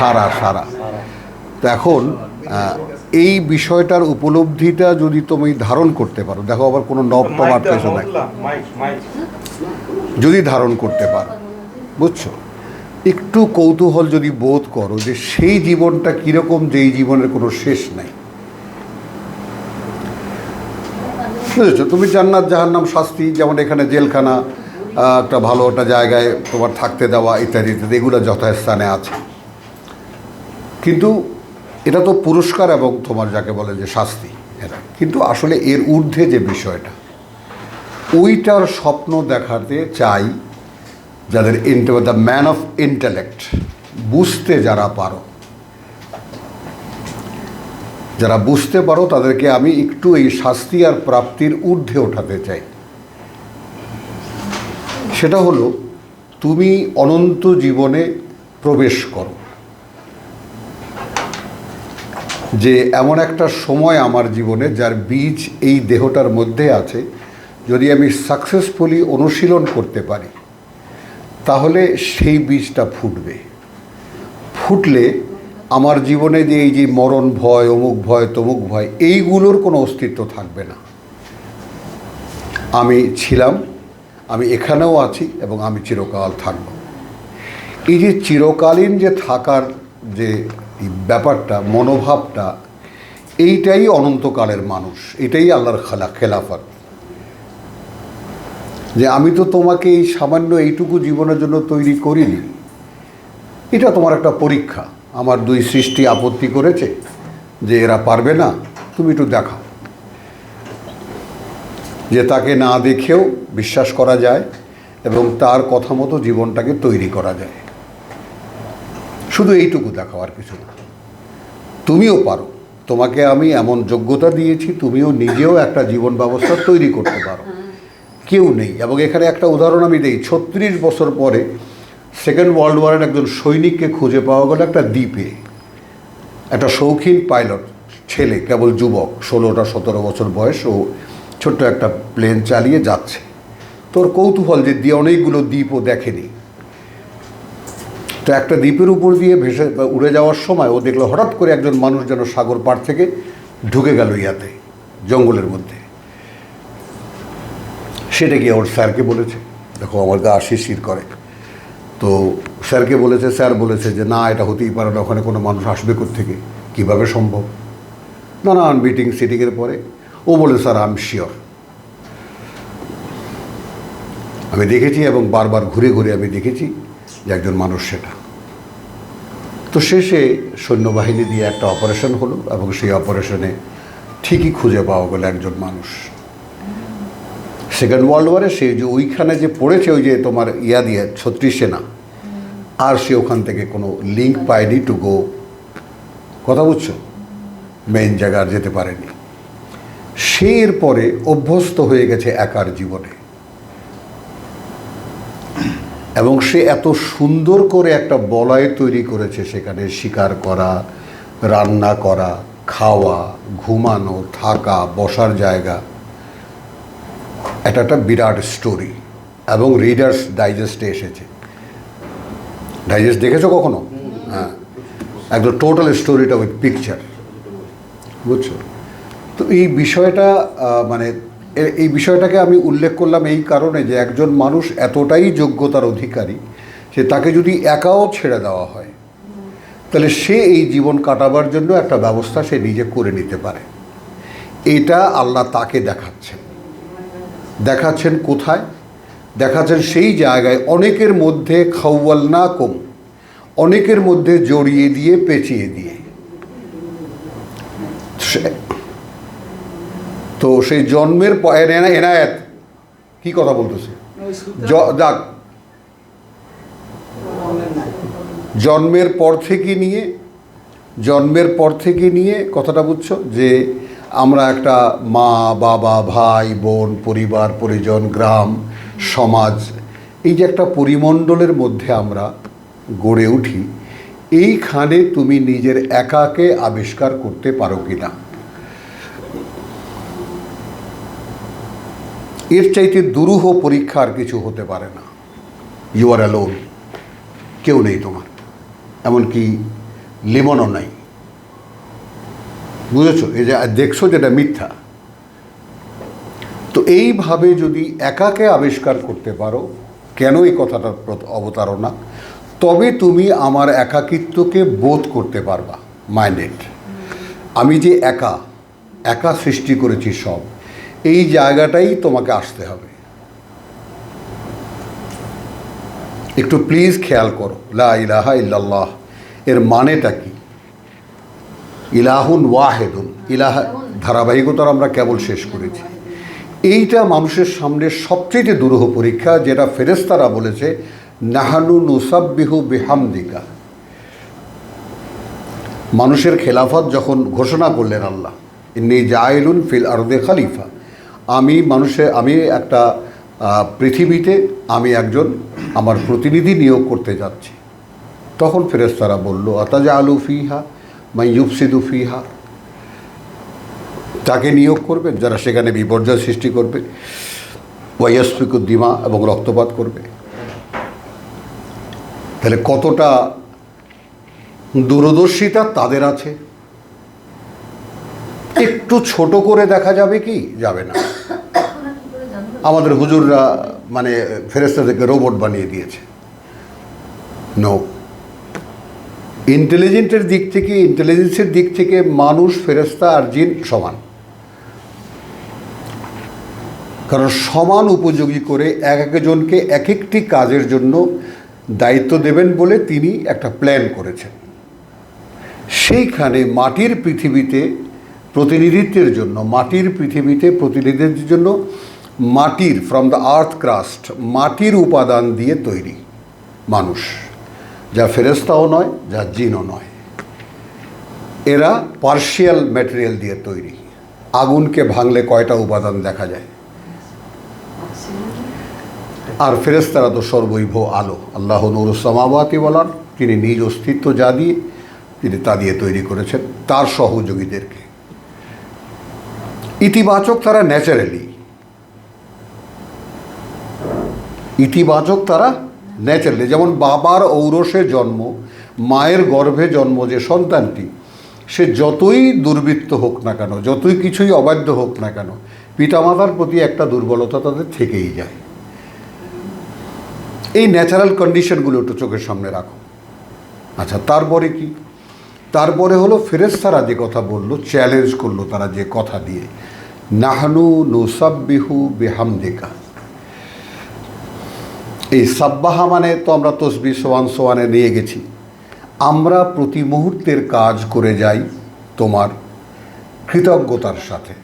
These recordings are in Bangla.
সারা সারা। তো এখন এই বিষয়টার উপলব্ধিটা যদি তুমি ধারণ করতে পারো, দেখো আবার কোনো নব টমার পেছনে নাই, যদি ধারণ করতে পারো, বুঝছো, একটু কৌতূহল যদি বোধ করো যে সেই জীবনটা কীরকম, যেই জীবনের কোনো শেষ নাই, বুঝেছো? তুমি জান্নাত জাহান্নাম শাস্তি, যেমন এখানে জেলখানা, একটা ভালো একটা জায়গায় তোমার থাকতে দেওয়া ইত্যাদি ইত্যাদি, এগুলো যথাস্থানে আছে, কিন্তু এটা তো পুরস্কার এবং তোমার যাকে বলে যে শাস্তি, এটা কিন্তু আসলে এর ঊর্ধ্বে যে বিষয়টা, ওইটার স্বপ্ন দেখাতে চাই যাদের দ্য ম্যান অফ ইন্টেলেক্ট, বুঝতে যারা পারো, যারা বুঝতে পারো তাদেরকে আমি একটু এই শাস্তি আর প্রাপ্তির ঊর্ধ্বে ওঠাতে চাই। সেটা হলো তুমি অনন্ত জীবনে প্রবেশ করো, যে এমন একটা সময় আমার জীবনে যার বীজ এই দেহটার মধ্যে আছে, যদি আমি সাকসেসফুলি অনুশীলন করতে পারি তাহলে সেই বীজটা ফুটবে। ফুটলে আমার জীবনে যে এই যে মরণ ভয়, অমুক ভয়, তমুক ভয়, এইগুলোর কোনো অস্তিত্ব থাকবে না। আমি ছিলাম, আমি এখানেও আছি এবং আমি চিরকাল থাকব। এই যে চিরকালীন যে থাকার যে ব্যাপারটা, মনোভাবটা, এইটাই অনন্তকালের মানুষ, এটাই আল্লাহর খেলাফত। যে আমি তো তোমাকে এই সামান্য এইটুকু জীবনের জন্য তৈরি করিনি, এটা তোমার একটা পরীক্ষা। আমার দুই সৃষ্টি আপত্তি করেছে যে এরা পারবে না, তুমি একটু দেখাও যে তাকে না দেখেও বিশ্বাস করা যায় এবং তার কথা মতো জীবনটাকে তৈরি করা যায়। শুধু এইটুকু দেখাও, আর কিছু না। তুমিও পারো, তোমাকে আমি এমন যোগ্যতা দিয়েছি, তুমিও নিজেও একটা জীবন ব্যবস্থা তৈরি করতে পারো। কেউ নেই। এবং এখানে একটা উদাহরণ আমি দিই, 36 বছর পরে সেকেন্ড ওয়ার্ল্ড ওয়ারের একজন সৈনিককে খুঁজে পাওয়া গেল একটা দ্বীপে, একটা শৌখিন পাইলট ছেলে, কেবল যুবক, 16-17 বছর বয়স, ও ছোট্ট একটা প্লেন চালিয়ে যাচ্ছে। তোর কৌতূহল যে দিয়ে অনেকগুলো দ্বীপও দেখেনি, তো একটা দ্বীপের উপর দিয়ে ভেসে উড়ে যাওয়ার সময় ও দেখলো হঠাৎ করে একজন মানুষ যেন সাগর পাড় থেকে ঢুকে গেল ইয়াতে, জঙ্গলের মধ্যে। সেটা গিয়ে ওর স্যারকে বলেছে, দেখো আমার গা শিরশির করে। তো স্যারকে বলেছে, স্যার বলেছে যে না, এটা হতেই পারে না, ওখানে কোনো মানুষ আসবে কোত্থেকে, কীভাবে সম্ভব? নানান মিটিং সিটিংয়ের পরে ও বলে, স্যার আই এম শিওর, আমি দেখেছি এবং বারবার ঘুরে ঘুরে আমি দেখেছি যে একজন মানুষ সেটা। তো শেষে সৈন্যবাহিনী দিয়ে একটা অপারেশন হলো এবং সেই অপারেশনে ঠিকই খুঁজে পাওয়া গেল একজন মানুষ। সেকেন্ড ওয়ার্ল্ড ওয়ারে সে যে ওইখানে যে পড়েছে, ওই যে তোমার ইয়া দিয়ে 36 সেনা, আর সে ওখান থেকে কোনো লিঙ্ক পায়নি টু গো, কথা বুঝছো, মেইন জায়গা আর যেতে পারেনি। সে এরপরে অভ্যস্ত হয়ে গেছে একার জীবনে, এবং সে এত সুন্দর করে একটা বলয় তৈরি করেছে, সেখানে শিকার করা, রান্না করা, খাওয়া, ঘুমানো, থাকা, বসার জায়গা, এটা একটা বিরাট স্টোরি। এবং রিডার্স ডাইজেস্টে এসেছে। ডাইজেস্ট দেখেছো কখনো? হ্যাঁ, একদম টোটাল স্টোরিটা উইথ পিকচার, বুঝছো? তো এই বিষয়টা মানে এই বিষয়টাকে আমি উল্লেখ করলাম এই কারণে যে একজন মানুষ এতটাই যোগ্যতার অধিকারী যে তাকে যদি একাও ছেড়ে দেওয়া হয় তাহলে সে এই জীবন কাটাবার জন্য একটা ব্যবস্থা সে নিজে করে নিতে পারে। এটা আল্লাহ তাকে দেখাচ্ছেন কোথায়? দেখাচ্ছেন সেই জায়গায় অনেকের মধ্যে খাওয়ালনা কম, অনেকের মধ্যে জড়িয়ে দিয়ে পেঁচিয়ে দিয়ে। তো সেই জন্মের এনায়েত কি কথা বলতেছে, যাক, জন্মের পর থেকে নিয়ে কথাটা বুঝছো, যে আমরা একটা মা, বাবা, ভাই, বোন, পরিবার, পরিজন, গ্রাম, সমাজ, এই যে একটা পরিমণ্ডলের মধ্যে আমরা গড়ে উঠি, এইখানে তুমি নিজের একাকে আবিষ্কার করতে পারো কিনা। এর চাইতে দুরূহ পরীক্ষা আর কিছু হতে পারে না। ইউ আর অ্যালোন, কেউ নেই তোমার। এমনকি লিমনও নাই। বুঝেছো? এই যে দেখছো যেটা মিথ্যা। তো এইভাবে যদি একাকে আবিষ্কার করতে পারো কেন এই কথাটার অবতারণা, তবে তুমি আমার একাকিত্বকে বোধ করতে পারবা। মাইন্ডেড, আমি যে একা একা সৃষ্টি করেছি সব, এই জায়গাটাই তোমাকে আসতে হবে। একটু প্লিজ খেয়াল করো, লা ইলাহা ইল্লাল্লাহ এর মানেটা কি? ইলাহুন ওয়াহেদুন, ইলাহা ধারাবাহিকতার আমরা কেবল শেষ করেছি। এইটা মানুষের সামনে সবচেয়ে দুরূহ পরীক্ষা, যেটা ফেরেশতারা বলেছে নাহানু নুসাব্বিহু বিহামদিকা। মানুষের খেলাফত যখন ঘোষণা করলেন আল্লাহ, ইন্নী জাইলুন ফিল আরদে খালিফা, আমি একটা পৃথিবীতে আমি একজন আমার প্রতিনিধি নিয়োগ করতে যাচ্ছি, তখন ফেরেশতারা বলল আতাজালু ফিহা মান ইউফসিদু ফিহা, তাকে নিয়োগ করবেন যারা সেখানে বিপর্যয় সৃষ্টি করবে, ওয়াইয়াসফিকু দিমা এবং রক্তপাত করবে। তাহলে কতটা দূরদর্শিতা তাদের আছে। একটু ছোট করে দেখা যাবে কি? যাবে না। আমাদের হুজুররা মানে ফেরেশতাদেরকে রোবট বানিয়ে দিয়েছে। নো, ইন্টেলিজেন্সের দিক থেকে মানুষ, ফেরেশতা আর জিন সমান। কারণ সমান উপযোগী করে একজনকে এক একটি কাজের জন্য দায়িত্ব দেবেন বলে তিনি একটা প্ল্যান করেছেন। সেইখানে মাটির পৃথিবীতে প্রতিনিধিত্বের জন্য মাটির ফ্রম দ্য আর্থ ক্রাস্ট, মাটির উপাদান দিয়ে তৈরি মানুষ, যা ফেরেশতাও নয়, যা জিনও নয়। এরা পার্শিয়াল ম্যাটেরিয়াল দিয়ে তৈরি। আগুনকে ভাঙলে কয়টা উপাদান দেখা যায়? আর ফেরেশতারা তো সর্বৈভ আলো, আল্লাহ নূরুস সামাওয়াতি বলার, তিনি নিজ অস্তিত্ব যা দিয়ে তিনি তা দিয়ে তৈরি করেছেন তার সহযোগীদেরকে। ইতিবাচক তারা ন্যাচারালি, যেমন বাবার ঔরসে জন্ম, মায়ের গর্ভে জন্ম যে সন্তানটি, সে যতই দুর্বৃত্ত হোক না কেন, যতই কিছুই অবাধ্য হোক না কেন, পিতামাতার প্রতি একটা দুর্বলতা তাদের থেকেই যায়। এই ন্যাচারাল কন্ডিশনগুলো একটু চোখের সামনে রাখো। আচ্ছা, তারপরে কি? তারপরে হলো ফেরেশতারা যে কথা বললো, চ্যালেঞ্জ করলো তারা যে কথা দিয়ে, নাহনু নুসাব্বিহু বিহামদিকা। এই সাব্বাহা মানে তো আমরা তসবিহ সোয়ানে নিয়ে গেছি। আমরা প্রতি মুহূর্তের কাজ করে যাই তোমার কৃতজ্ঞতার সাথে।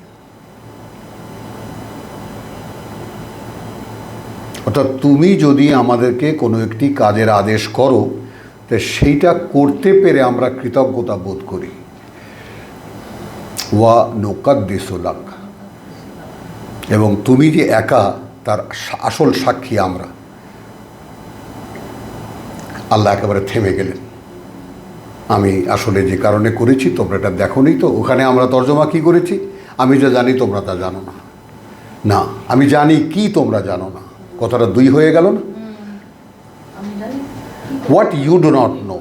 অর্থাৎ তুমি যদি আমাদেরকে কোনো একটি কাজের আদেশ করো, তো সেইটা করতে পেরে আমরা কৃতজ্ঞতা বোধ করি। ওয়া নুকাদ্দিসু লাক, এবং তুমি যে একা তার আসল সাক্ষী আমরা। আল্লাহ একেবারে থেমে গেলেন, আমি আসলে যে কারণে করেছি তোমরা এটা দেখোনি তো। ওখানে আমরা তর্জমা কি করেছি? আমি যা জানি তোমরা তা জানো না। না, আমি জানি কি তোমরা জানো না। কথাটা দুই হয়ে গেল না? What you do not know.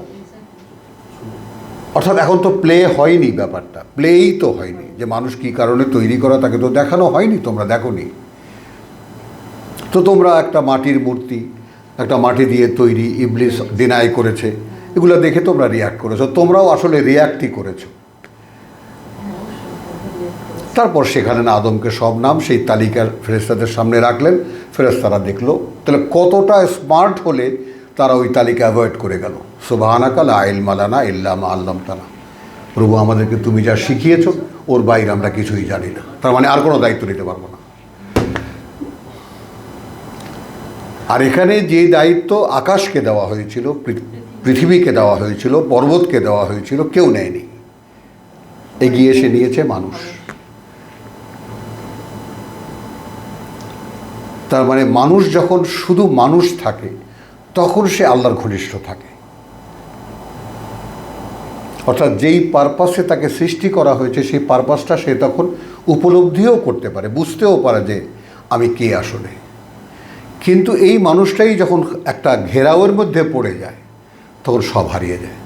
অর্থাৎ এখন তো প্লে হয়নি, ব্যাপারটা প্লেই তো হয়নি, যে মানুষ কি কারণে তৈরি করা তাকে তো দেখানো হয়নি, তোমরা দেখোনি তো। তোমরা একটা মাটির মূর্তি, একটা মাটি দিয়ে তৈরি ইবলিস ডিনাই করেছে, এগুলো দেখে তোমরা রিয়াক্ট করেছো। তোমরাও আসলে রিয়াক্টই করেছো। তারপর সেখানে না আদমকে সব নাম সেই তালিকার ফেরেশতাদের সামনে রাখলেন। ফেরেশতারা দেখলো, তাহলে কতটা স্মার্ট হলে তারা ওই তালিকা অ্যাভয়েড করে গেল। সুবহানাকা লা ইলমা লানা ইল্লা মা আল্লামতানা, প্রভু আমাদেরকে তুমি যা শিখিয়েছো ওর বাইরে আমরা কিছুই জানি না। তার মানে আর কোনো দায়িত্ব নিতে পারবো না। আর এখানে যে দায়িত্ব আকাশকে দেওয়া হয়েছিল, পৃথিবীকে দেওয়া হয়েছিল, পর্বতকে দেওয়া হয়েছিল, কেউ নেয়নি। এগিয়ে এসে নিয়েছে মানুষ। তার মানে মানুষ যখন শুধু মানুষ থাকে তখন সে আল্লাহর ঘনিষ্ঠ থাকে। অর্থাৎ যেই পারপাসে তাকে সৃষ্টি করা হয়েছে সেই পারপাসটা সে তখন উপলব্ধিও করতে পারে, বুঝতেও পারে যে আমি কে আসলে। কিন্তু এই মানুষটাই যখন একটা ঘেরাওয়ের মধ্যে পড়ে যায় তখন সব হারিয়ে যায়।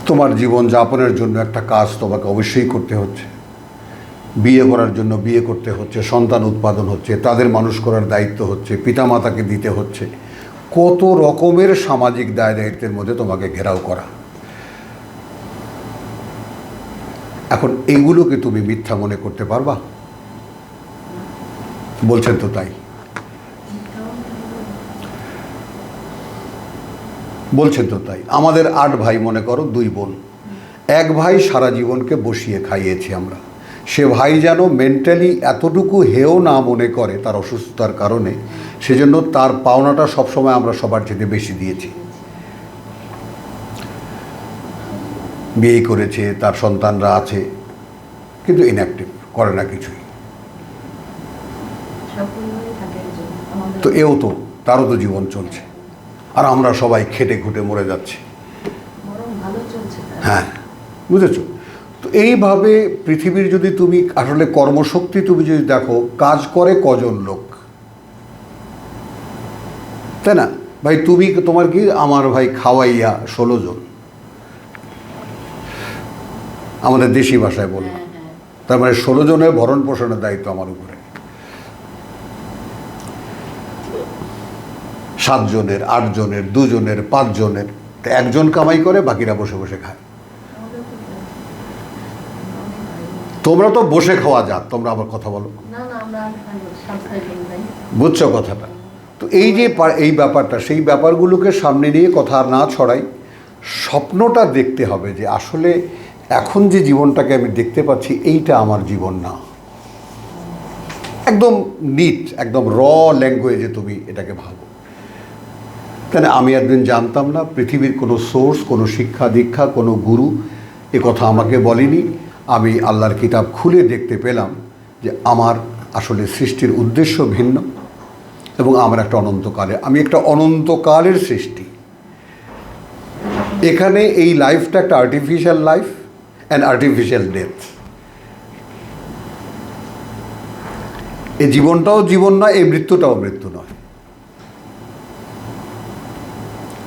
তোমার জীবন যাপনের জন্য একটা কাজ তোমাকে অবশ্যই করতে হচ্ছে, বিয়ে করার জন্য বিয়ে করতে হচ্ছে, সন্তান উৎপাদন হচ্ছে, তাদের মানুষ করার দায়িত্ব হচ্ছে, পিতামাতাকে দিতে হচ্ছে, কত রকমের সামাজিক দায় দায়িত্বের মধ্যে তোমাকে ঘেরাও করা। এখন এইগুলোকে তুমি মিথ্যা মনে করতে পারবা? বলছেন তো তাই, বলছেন তো তাই। আমাদের 8 ভাই, মনে করো 2 বোন। এক ভাই সারা জীবনকে বসিয়ে খাইয়েছি আমরা, সে ভাই যেন মেন্টালি এতটুকু হেও না মনে করে তার অসুস্থতার কারণে, সেজন্য তার পাওনাটা সবসময় আমরা সবার চেয়ে বেশি দিয়েছি। বিয়ে করেছে, তার সন্তানরা আছে, কিন্তু ইনঅ্যাক্টিভ, করে না কিছুই। তো এও তো, তারও তো জীবন চলছে, আর আমরা সবাই খেটে খুঁটে মরে যাচ্ছি। হ্যাঁ, বুঝেছো? তো এইভাবে পৃথিবীর যদি তুমি আসলে কর্মশক্তি তুমি যদি দেখো, কাজ করে কজন লোক, তাই না ভাই? তুমি তোমার কি, আমার ভাই খাওয়াইয়া 16 জন, আমাদের দেশি ভাষায় বললাম। তার মানে 16 জনের ভরণ পোষণের দায়িত্ব আমার উপরে। 7 জনের, 8 জনের, 2 জনের, 5 জনের। একজন কামাই করে, বাকিরা বসে বসে খায়। তোমরা তো বসে খাওয়া যাক, তোমরা আবার কথা বলো, বুঝছো কথাটা? তো এই যে এই ব্যাপারটা, সেই ব্যাপারগুলোকে সামনে নিয়ে কথা না ছড়াই, স্বপ্নটা দেখতে হবে যে আসলে এখন যে জীবনটাকে আমি দেখতে পাচ্ছি, এইটা আমার জীবন না। একদম নিট, একদম র ল্যাঙ্গুয়েজে তুমি এটাকে ভাবো। তাই না? আমি একদিন জানতাম না, পৃথিবীর কোনো সোর্স, কোনো শিক্ষা দীক্ষা, কোনো গুরু এ কথা আমাকে বলেনি। আমি আল্লাহর কিতাব খুলে দেখতে পেলাম যে আমার আসলে সৃষ্টির উদ্দেশ্য ভিন্ন, এবং আমার আমি একটা অনন্তকালের সৃষ্টি। এখানে এই লাইফটা একটা artificial life and artificial death. এই জীবনটাও জীবন নয়, এই মৃত্যুটাও মৃত্যু নয়।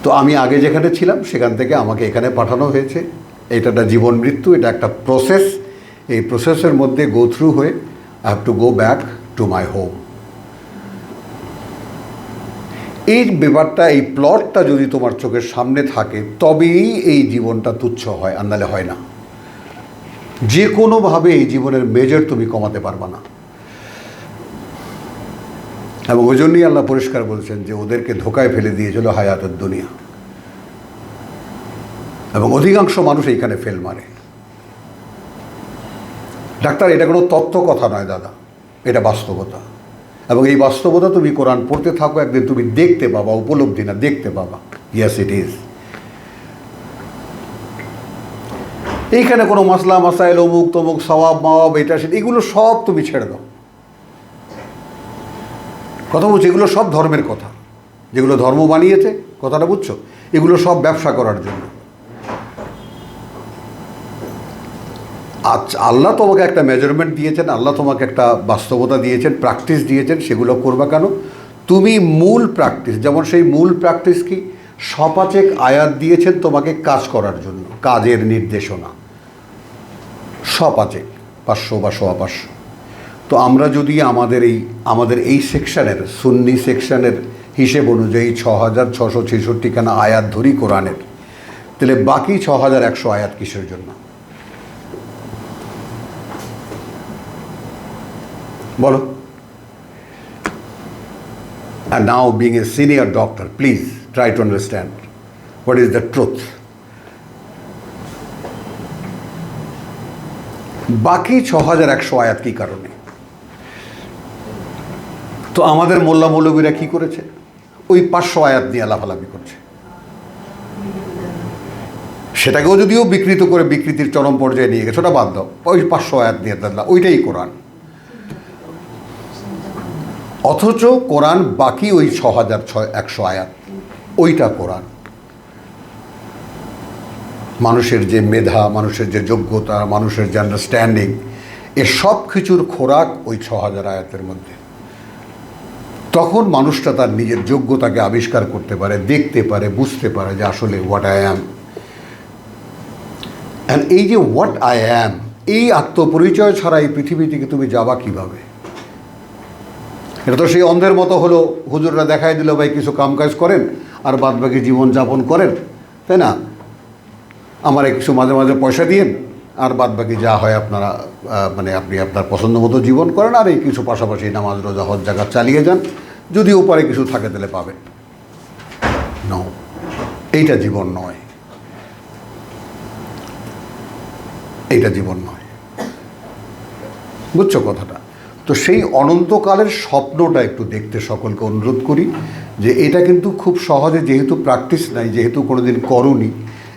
তো আমি আগে যেখানে ছিলাম সেখান থেকে আমাকে এখানে পাঠানো হয়েছে। এটা একটা জীবন মৃত্যু, এটা একটা প্রসেস। এই প্রসেসের মধ্যে গো থ্রু হয়ে I have to go back to my home. এই ব্যাপারটা, এই প্লটটা যদি তোমার চোখের সামনে থাকে, তবেই এই জীবনটা তুচ্ছ হয়, আর নাহলে হয় না। যে কোনোভাবে এই জীবনের মেজর তুমি কমাতে পারবা না। এবং ওই জন্যই আল্লাহ পরিষ্কার বলছেন যে ওদেরকে ধোকায় ফেলে দিয়েছিল হায়াতের দুনিয়া, এবং অধিকাংশ মানুষ এইখানে ফেল মারে। ডাক্তার, এটা কোনো তত্ত্ব কথা নয় দাদা, এটা বাস্তবতা। এবং এই বাস্তবতা তুমি কোরআন পড়তে থাকো, একদিন তুমি দেখতে পাবা, উপলব্ধি না, দেখতে পাবা। Yes, it is. এইখানে কোনো মাসলা মাসাইল, অমুক তমুক, সওয়াব মাওয়াব, এটা সেটা, এগুলো সব তুমি ছেড়ে দাও। কথা বলছি, এগুলো সব ধর্মের কথা, যেগুলো ধর্ম বানিয়েছে, কথাটা বুঝছো? এগুলো সব ব্যবসা করার জন্য। আচ্ছা, আল্লাহ তোমাকে একটা মেজারমেন্ট দিয়েছেন, আল্লাহ তোমাকে একটা বাস্তবতা দিয়েছেন, প্র্যাকটিস দিয়েছেন, সেগুলো করবা কেন? তুমি মূল প্র্যাকটিস, যেমন সেই মূল প্র্যাকটিস কি? সপাচেক আয়াত দিয়েছেন তোমাকে কাজ করার জন্য, কাজের নির্দেশনা। সপাচেক 500 বা 500। তো আমরা যদি আমাদের এই সেকশনের, সুন্নি সেকশনের হিসেব অনুযায়ী 6666 খানা আয়াত ধরি কোরআনের, তাহলে বাকি 6100 আয়াত কিসের জন্য বলো? And now, being a senior doctor, please try to understand what is the truth. বাকি 6100 আয়াত কি কারণে? তো আমাদের মোল্লা মৌলবীরা কি করেছে? ওই 500 আয়াত নিয়ে লাফালাফি করছে। সেটাকেও যদিও বিকৃত করে বিকৃতির চরম পর্যায়ে নিয়ে গেছে, ওটা বাদ দাও। ওই 500 আয়াত নিয়ে দাদা, ওইটাই কোরআন। অথচ কোরআন বাকি ওই 6100 আয়াত, ওইটা কোরআন। মানুষের যে মেধা, মানুষের যে যোগ্যতা, মানুষের যে আন্ডারস্ট্যান্ডিং, এ সব কিছুর খোরাক ওই 6000 আয়াতের মধ্যে। তখন মানুষটা তার নিজের যোগ্যতাকে আবিষ্কার করতে পারে, দেখতে পারে, বুঝতে পারে যে আসলে হোয়াট আই অ্যাম। অ্যান্ড এই যে হোয়াট আই অ্যাম, এই আত্মপরিচয় ছাড়া এই পৃথিবী থেকে তুমি যাবা কিভাবে? এটা তো সেই অন্ধের মতো হলো, হুজুররা দেখাই দিল ভাই কিছু কামকাজ করেন আর বাদ বাকি জীবনযাপন করেন, তাই না? আমার কিছু মাঝে মাঝে পয়সা দিয়েন আর বাদ বাকি যা হয় আপনারা মানে আপনি আপনার পছন্দ মতো জীবন করেন, আর এই কিছু পাশাপাশি নামাজ রোজা হজ জাকাত চালিয়ে যান, যদি উপরে কিছু থাকে তাহলে পাবেন। ন, এইটা জীবন নয়, এইটা জীবন নয়। বুঝছো কথাটা? তো সেই অনন্তকালের স্বপ্নটা একটু দেখতে সকলকে অনুরোধ করি, যে এটা কিন্তু খুব সহজে, যেহেতু প্র্যাকটিস নাই, যেহেতু কোনোদিন করোনি,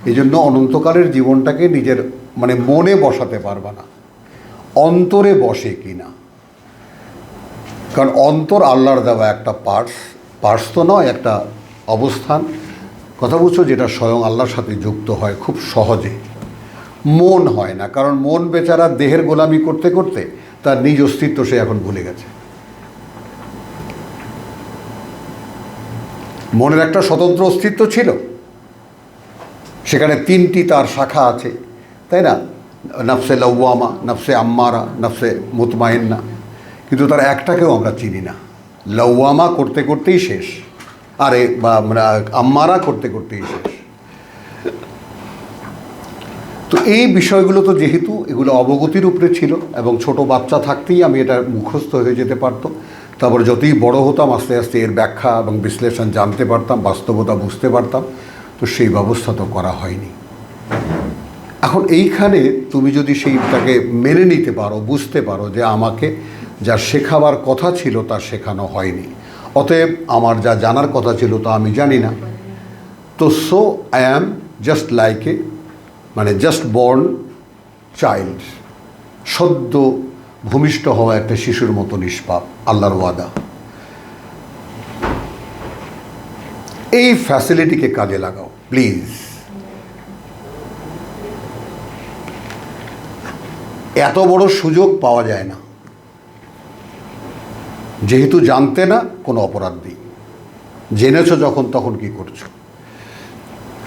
এই জন্য অনন্তকালের জীবনটাকে নিজের মানে মনে বসাতে পারবা না, অন্তরে বসে কি না। কারণ অন্তর আল্লাহর দেওয়া একটা পার্টস তো নয়, একটা অবস্থান, কথা বুঝছো, যেটা স্বয়ং আল্লাহর সাথে যুক্ত হয় খুব সহজে। মন হয় না, কারণ মন বেচারা দেহের গোলামি করতে করতে তার নিজ অস্তিত্ব সে এখন ভুলে গেছে। মনের একটা স্বতন্ত্র অস্তিত্ব ছিল, সেখানে 3টি তার শাখা আছে, তাই না? নফসে লাওয়ামা, নফসে আম্মারা, নফসে মুতমাইন্না, কিন্তু তার একটাকেও আমরা চিনি না। লাওয়ামা করতে করতেই শেষ, আরে বা আমরা আম্মারা করতে করতেই শেষ। তো এই বিষয়গুলো তো যেহেতু এগুলো অবগতির উপরে ছিল, এবং ছোট বাচ্চা থাকতেই আমি এটা মুখস্থ হয়ে যেতে পারতো, তারপর যতই বড় হতাম আস্তে আস্তে এর ব্যাখ্যা এবং বিশ্লেষণ জানতে পারতাম, বাস্তবতা বুঝতে পারতাম, তো সেই ব্যবস্থা তো করা হয়নি। এখন এইখানে তুমি যদি সেইটাকে মেনে নিতে পারো, বুঝতে পারো যে আমাকে যা শেখাবার কথা ছিল তা শেখানো হয়নি, অতএব আমার যা জানার কথা ছিল তা আমি জানি না, তো so I am just like a মানে জাস্ট বর্ন চাইল্ড, সদ্য ভূমিষ্ঠ হওয়া একটা শিশুর মতো নিষ্পাপ, আল্লাহর ওয়াদা। এই ফ্যাসিলিটিকে কাজে লাগাও প্লিজ। এত বড় সুযোগ পাওয়া যায় না, যেহেতু জানতে না কোনো অপরাধ নেই, জেনেছো যখন তখন কি করছো।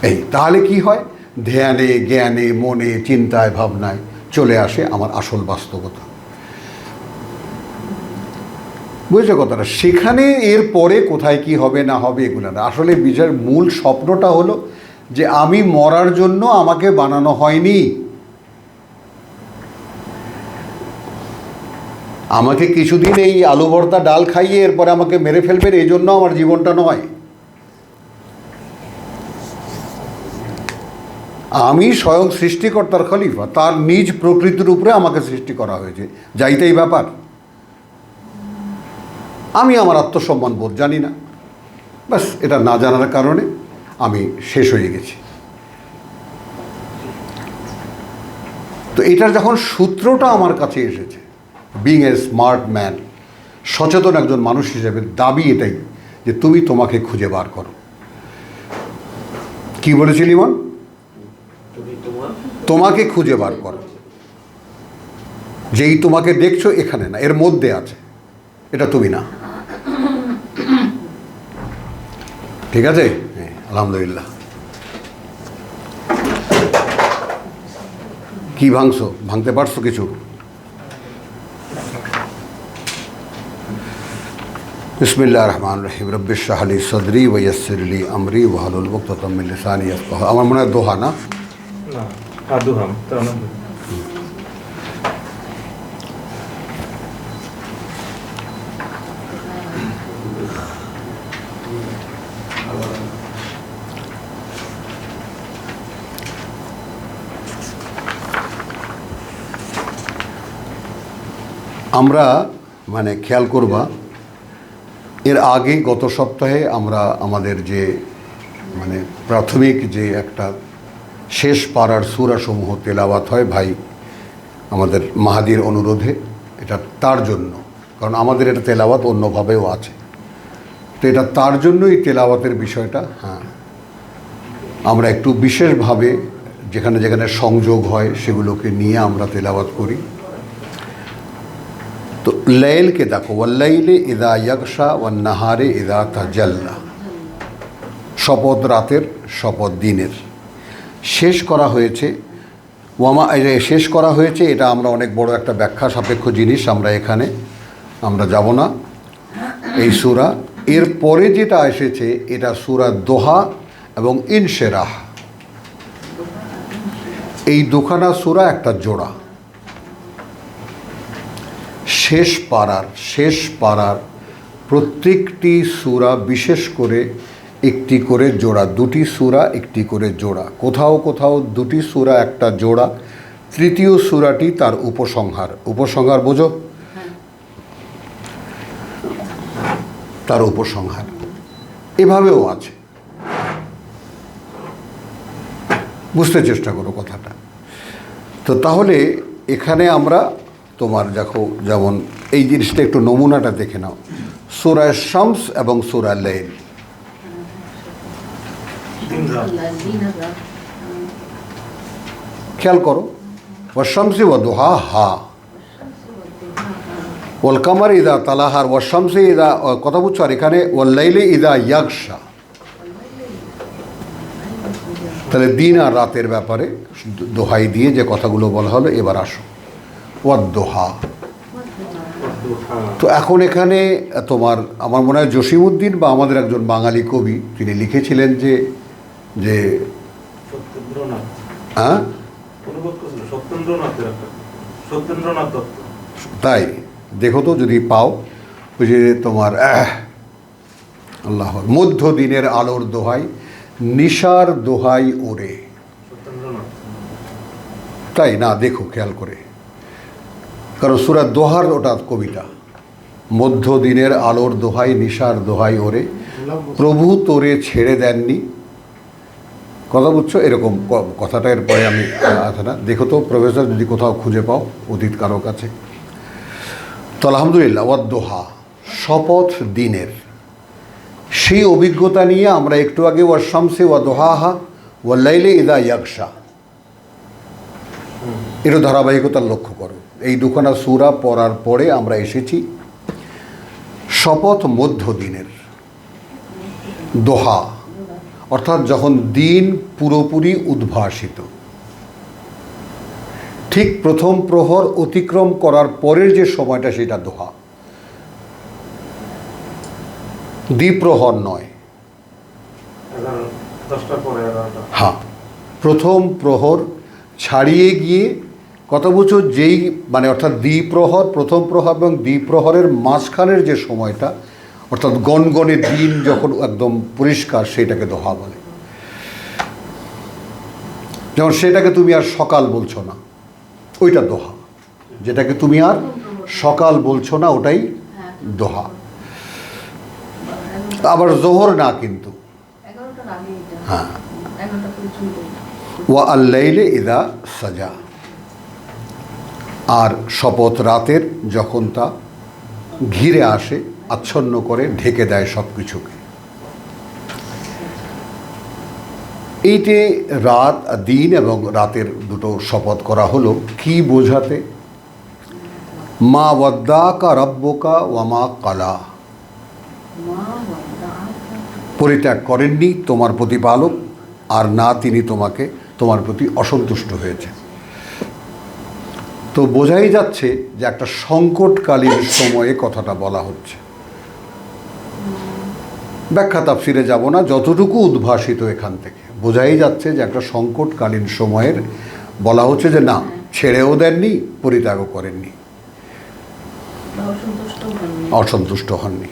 এই তাহলে কি হয়, ধ্যানে জ্ঞানে মনে চিন্তায় ভাবনায় চলে আসে আমার আসল বাস্তবতা। বুঝছো কথাটা? সেখানে এর পরে কোথায় কি হবে না হবে এগুলো না, আসলে বিষয়ের মূল স্বপ্নটা হলো যে আমি মরার জন্য আমাকে বানানো হয়নি। আমাকে কিছুদিন এই আলু ভর্তা ডাল খাইয়ে এরপরে আমাকে মেরে ফেলবেন, এই জন্য আমার জীবনটা নয়। আমি স্বয়ং সৃষ্টিকর্তার খলিফা, তার নিজ প্রকৃতির উপরে আমাকে সৃষ্টি করা হয়েছে, যাইতেই ব্যাপার। আমি আমার আত্মসম্মান বোধ জানি না, ব্যাস এটা না জানার কারণে আমি শেষ হয়ে গেছি। তো এটার যখন সূত্রটা আমার কাছে এসেছে, বিং এ স্মার্ট ম্যান, সচেতন একজন মানুষ হিসেবে দাবি এটাই যে তুমি তোমাকে খুঁজে বার করো। কি বলেছিলি মন? তোমাকে খুঁজে বার করো। যেই তোমাকে দেখছো এখানে না, এর মধ্যে আছে, এটা তুমি না। ঠিক আছে? হ্যাঁ, আলহামদুলিল্লাহ। কি ভাঙছো? ভাঙতে পারছো কিছু? বিসমিল্লাহির রহমানির রহিম। রব্বি ইশরাহ লি সাদরি ওয়া ইয়াসসির লি আমরি ওয়াহলুল উকদাতাম মিন লিসানি ইয়াফকাহু। আমার মনে হয় দোহা না? না, দোহা তো না। আমরা মানে খেয়াল করবা, এর আগে গত সপ্তাহে আমরা আমাদের যে মানে প্রাথমিক যে একটা শেষ পাড়ার সূরাসমূহ তেলাওয়াত হয় ভাই আমাদের মাহাদির অনুরোধে, এটা তার জন্য, কারণ আমাদের এটা তেলাওয়াত অন্যভাবেও আছে, তো এটা তার জন্যই তেলাওয়াতের বিষয়টা। হ্যাঁ, আমরা একটু বিশেষভাবে যেখানে যেখানে সংযোগ হয় সেগুলোকে নিয়ে আমরা তেলাওয়াত করি। তো লাইলকে দেখো, ওয়াল্লাইলে ইদা ইয়াগশা ওয়ান নাহারে ইদা তাজাল্লা, শপথ রাতের, শপথ দিনের। শেষ করা হয়েছে ওয়ামা শেষ করা হয়েছে, এটা আমরা অনেক বড় একটা ব্যাখ্যা সাপেক্ষ জিনিস, আমরা যাব না এই সূরা। এর পরে যেটা এসেছে এটা সূরা দোহা এবং ইনশিরাহ, এই দুখানা সূরা একটা জোড়া। শেষ পারার প্রত্যেকটি সূরা বিশেষ করে একটি করে জোড়া, দুটি সূরা একটি করে জোড়া, কোথাও কোথাও দুটি সূরা একটা জোড়া, তৃতীয় সূরাটি তার উপসংহার বোঝো, তার উপসংহার এভাবেও আছে। বুঝতে চেষ্টা করো কথাটা। তো তাহলে এখানে আমরা তোমার দেখো, যেমন এই জিনিসটা একটু নমুনাটা দেখে নাও, সূরা শামস এবং সূরা লাইল। খেয়াল করো, ওয়াশ-শামসি ওয়া দুহাহা, ওয়াল কামার ইদা তালাহার, ওয়াশ-শামসি ইদা, কথা বুঝছো, আর এখানে ওয়াল লাইলি ইদা ইয়াগশা। তাহলে দিন আর রাতের ব্যাপারে দোহাই দিয়ে যে কথাগুলো বলা হলো। এবার আসো ওয়াদ-দুহা। তো এখন এখানে তোমার আমার মনে হয় জসিমউদ্দিন বা আমাদের একজন বাঙালি কবি তিনি লিখেছিলেন যে হ্যাঁ তাই দেখো তো যদি পাও, ওই যে তোমার আল্লাহর মধ্য দিনের আলোর দোহাই, নিশার দোহাই ওরে, তাই না? দেখো খেয়াল করে, কারণ সূরা দোহার ওটা কবিতা, মধ্য দিনের আলোর দোহাই, নিশার দোহাই ওরে, প্রভু তোরে ছেড়ে দেননি। কথা বুঝছো? এরকম কথাটা এরপরে আমি আছে না, দেখো তো প্রফেসর যদি কোথাও খুঁজে পাও অতীত কারো কাছে। তো আলহামদুলিল্লাহ, ওয়াদ-দুহা, শপথ দিনের। সেই অভিজ্ঞতা নিয়ে আমরা একটু আগে ওয়াশ-শামসি ওয়া দুহাহা ওয়াল লাইলি ইদা ইয়াগশা, এর ধারাবাহিকতার লক্ষ্য করো। এই দুখানা সূরা পড়ার পরে আমরা এসেছি শপথ মধ্য দিনের, দোহা, অর্থাৎ যখন দিন পুরোপুরি উদ্ভাসিত, ঠিক প্রথম প্রহর অতিক্রম করার পরের যে সময়টা সেটা দোহা, দ্বিপ্রহর নয়। হ্যাঁ, প্রথম প্রহর ছাড়িয়ে গিয়ে, কথা বলছো, যেই মানে অর্থাৎ দ্বিপ্রহর, প্রথম প্রহর এবং দ্বিপ্রহরের মাঝখানের যে সময়টা, অর্থাৎ গনগনে দিন যখন একদম পরিষ্কার, সেটাকে দোহা বলে। যেমন সেটাকে তুমি আর সকাল বলছো না, ওইটা দোহা। যেটাকে তুমি আর সকাল বলছো না, ওটাই দোহা। আবার জোহর না কিন্তু, হ্যাঁ। ওয়া আল-লাইলি ইদা সাজা, আর শপথ রাতের যখন তা ঘিরে আসে, আচ্ছন্ন করে ঢেকে দেয় সব কিছুকে। এইটে রাত, দিন এবং রাতের দুটো শপথ করা হলো কি বোঝাতে? মা ওয়াদ্দাকা রাব্বুকা ওয়া মা কালা, পরিত্যাগ করেননি তোমার প্রতিপালক, আর না তিনি তোমার প্রতি অসন্তুষ্ট হয়েছে। তো বোঝাই যাচ্ছে যে একটা সংকটকালীন সময়ে কথাটা বলা হচ্ছে। ব্যাখ্যা তাফসিরে যাব না, যতটুকু উদ্ভাসিত এখান থেকে বোঝাই যাচ্ছে যে একটা সংকটকালীন সময়ের বলা হচ্ছে যে না, ছেড়েও দেননি, পরিত্যাগও করেননি, অসন্তুষ্ট হননি।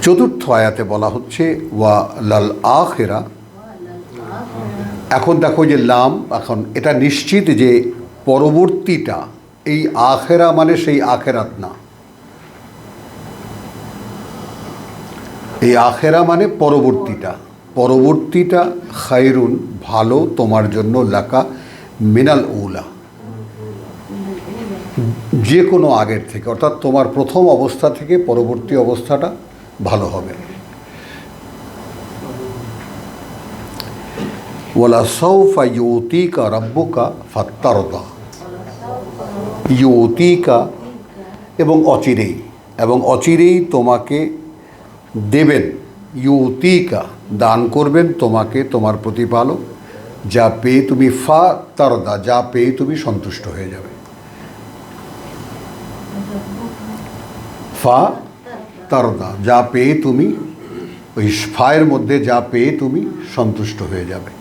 চতুর্থ আয়াতে বলা হচ্ছে ওয়া লাল আখিরা। এখন দেখো যে লাম, এখন এটা নিশ্চিত যে পরবর্তীটা, এই আখেরা মানে সেই আখেরাত না, এই আখেরা মানে পরবর্তীটা খায়রুন, ভালো তোমার জন্য, লাকা মিনাল উলা, যে কোনো আগের থেকে, অর্থাৎ তোমার প্রথম অবস্থা থেকে পরবর্তী অবস্থাটা ভালো হবে। ওয়ালা সাউফা ইউতিকা রাব্বুকা ফাত্তারদা, ইউতিকা এবং অচিরেই তোমাকে দেবেন, ইউতিকা দান করবেন তোমাকে তোমার প্রতিপালক, যা পেয়ে তুমি ফা তারদা, যা পেয়ে তুমি সন্তুষ্ট হয়ে যাবে। ফা তারদা, যা পেয়ে তুমি, ওই ফায়ের মধ্যে যা পেয়ে তুমি সন্তুষ্ট হয়ে যাবে।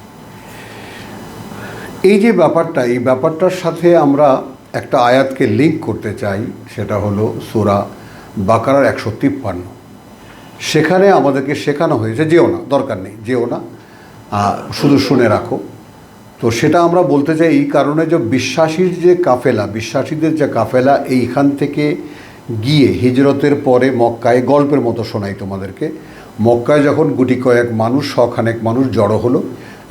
এই যে ব্যাপারটা, এই ব্যাপারটার সাথে আমরা একটা আয়াতকে লিঙ্ক করতে চাই, সেটা হলো সূরা বাকারার 153। সেখানে আমাদেরকে শেখানো হয়েছে, যেও না, দরকার নেই, যেও না, শুধু শুনে রাখো। তো সেটা আমরা বলতে চাই এই কারণে যে বিশ্বাসীর যে কাফেলা, বিশ্বাসীদের যে কাফেলা এইখান থেকে গিয়ে হিজরতের পরে মক্কায়, গল্পের মতো শোনাই তোমাদেরকে, মক্কায় যখন গুটি কয়েক মানুষ, শখানেক মানুষ জড়ো হলো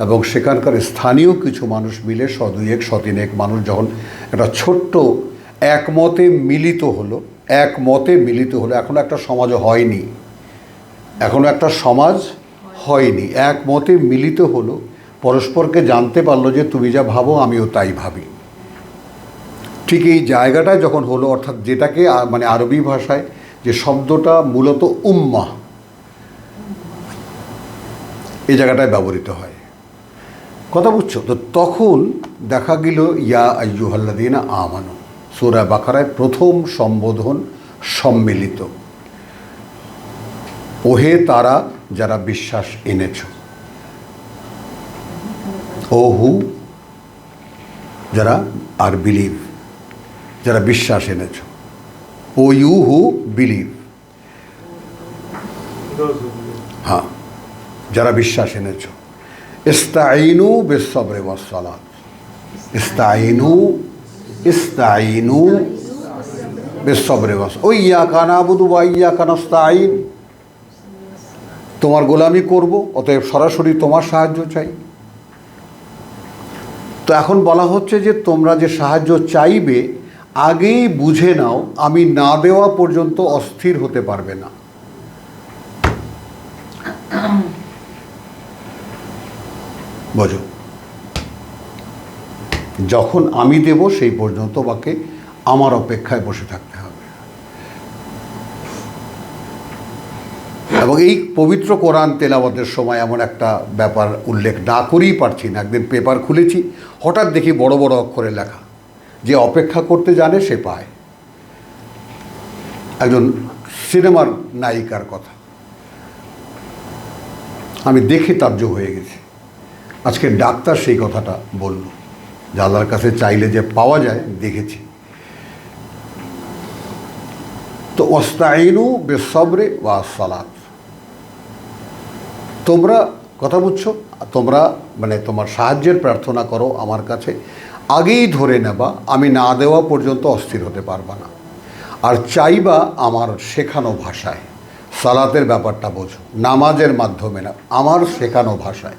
এবং সেখানকার স্থানীয় কিছু মানুষ মিলে, দুয়েক তিনেক মানুষ যখন একটা ছোট্ট একমতে মিলিত হলো, এখনও একটা সমাজ হয়নি, একমতে মিলিত হলো, পরস্পরকে জানতে পারলো যে তুমি যা ভাবো আমিও তাই ভাবি। ঠিক এই জায়গাটায় যখন হলো, অর্থাৎ যেটাকে মানে আরবি ভাষায় যে শব্দটা মূলত উম্মাহ, এই জায়গাটায় ব্যবহৃত হয়, কথা বুঝছো? তো তখন দেখা গেল ইয়া আইয়ুহাল্লাযীনা আমানু, সূরা বাকারায় প্রথম সম্বোধন সম্মিলিত, ওহে তারা যারা বিশ্বাস এনেছ, ও হু যারা আর বিলিভ, যারা বিশ্বাস এনেছ, ও ইউ হু বিলিভ, হ্যাঁ, যারা বিশ্বাস এনেছ। ইস্তাঈনু বিস-সাবরি ওয়াস-সালাত, ইস্তাঈনু বিস-সাবরি ওয়া ইয়্যাকা না'বুদু ওয়া ইয়্যাকা নাস্তাঈন, তোমার গোলামি করব, অতএব সরাসরি তোমার সাহায্য চাই। তো এখন বলা হচ্ছে যে তোমরা যে সাহায্য চাইবে আগেই বুঝে নাও, আমি না দেওয়া পর্যন্ত অস্থির হতে পারবে না। বোঝো, যখন আমি দেব সেই পর্যন্ত তোমাকে আমার অপেক্ষায় বসে থাকতে হবে। এবং এই পবিত্র কোরআন তেলাওয়াতের সময় এমন একটা ব্যাপার উল্লেখ না করেই পারছি না। একদিন পেপার খুলেছি, হঠাৎ দেখি বড় বড় অক্ষরে লেখা, যে অপেক্ষা করতে জানে সে পায়। একজন সিনেমার নায়িকার কথা আমি দেখে তাজ্জব হয়ে গেছি। আজকে ডাক্তার সেই কথাটা বলল যে আল্লাহর কাছে চাইলে যে পাওয়া যায়, দেখেছি। তো ওয়াস্তাঈনু বিস-সাবরি ওয়াস-সালাত, তোমরা কথা বুঝছো, তোমরা মানে তোমার সাহায্যের প্রার্থনা করো আমার কাছে, আগেই ধরে নেবা আমি না দেওয়া পর্যন্ত অস্থির হতে পারবা না, আর চাইবা আমার শেখানো ভাষায়। সালাতের ব্যাপারটা বোঝো, নামাজের মাধ্যমে না, আমার শেখানো ভাষায়।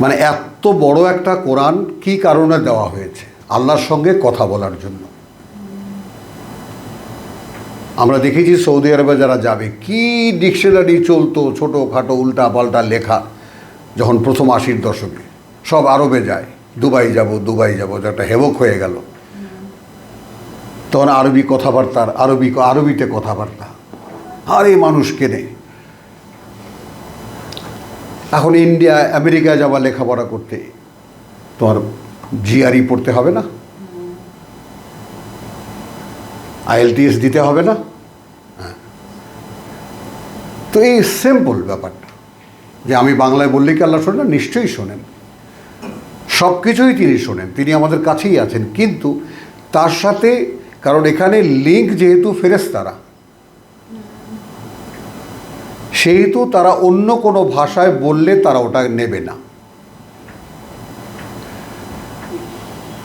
মানে এত বড় একটা কোরআন কি কারণে দেওয়া হয়েছে? আল্লাহর সঙ্গে কথা বলার জন্য। আমরা দেখেছি সৌদি আরবে যারা যাবে, কি ডিকশনারি চলতো, ছোটোখাটো উল্টা পাল্টা লেখা, যখন প্রথম 80-র দশকে সব আরবে যায়, দুবাই যাব, একটা হেবক হয়ে গেল। তখন আরবি কথাবার্তার, আরবিতে কথাবার্তা, আর এই মানুষ কেনে। এখন ইন্ডিয়া, আমেরিকা যাওয়া লেখাপড়া করতে তোমার জিআরই পড়তে হবে না, IELTS দিতে হবে না। তো এই সিম্পল ব্যাপারটা যে আমি বাংলায় বললে কি আল্লাহ শোনেন? নিশ্চয়ই শোনেন, সব কিছুই তিনি শোনেন, তিনি আমাদের কাছেই আছেন। কিন্তু তার সাথে, কারণ এখানে লিঙ্ক যেহেতু ফেরেশতারা, সেহেতু তারা অন্য কোনো ভাষায় বললে তারা ওটা নেবে না,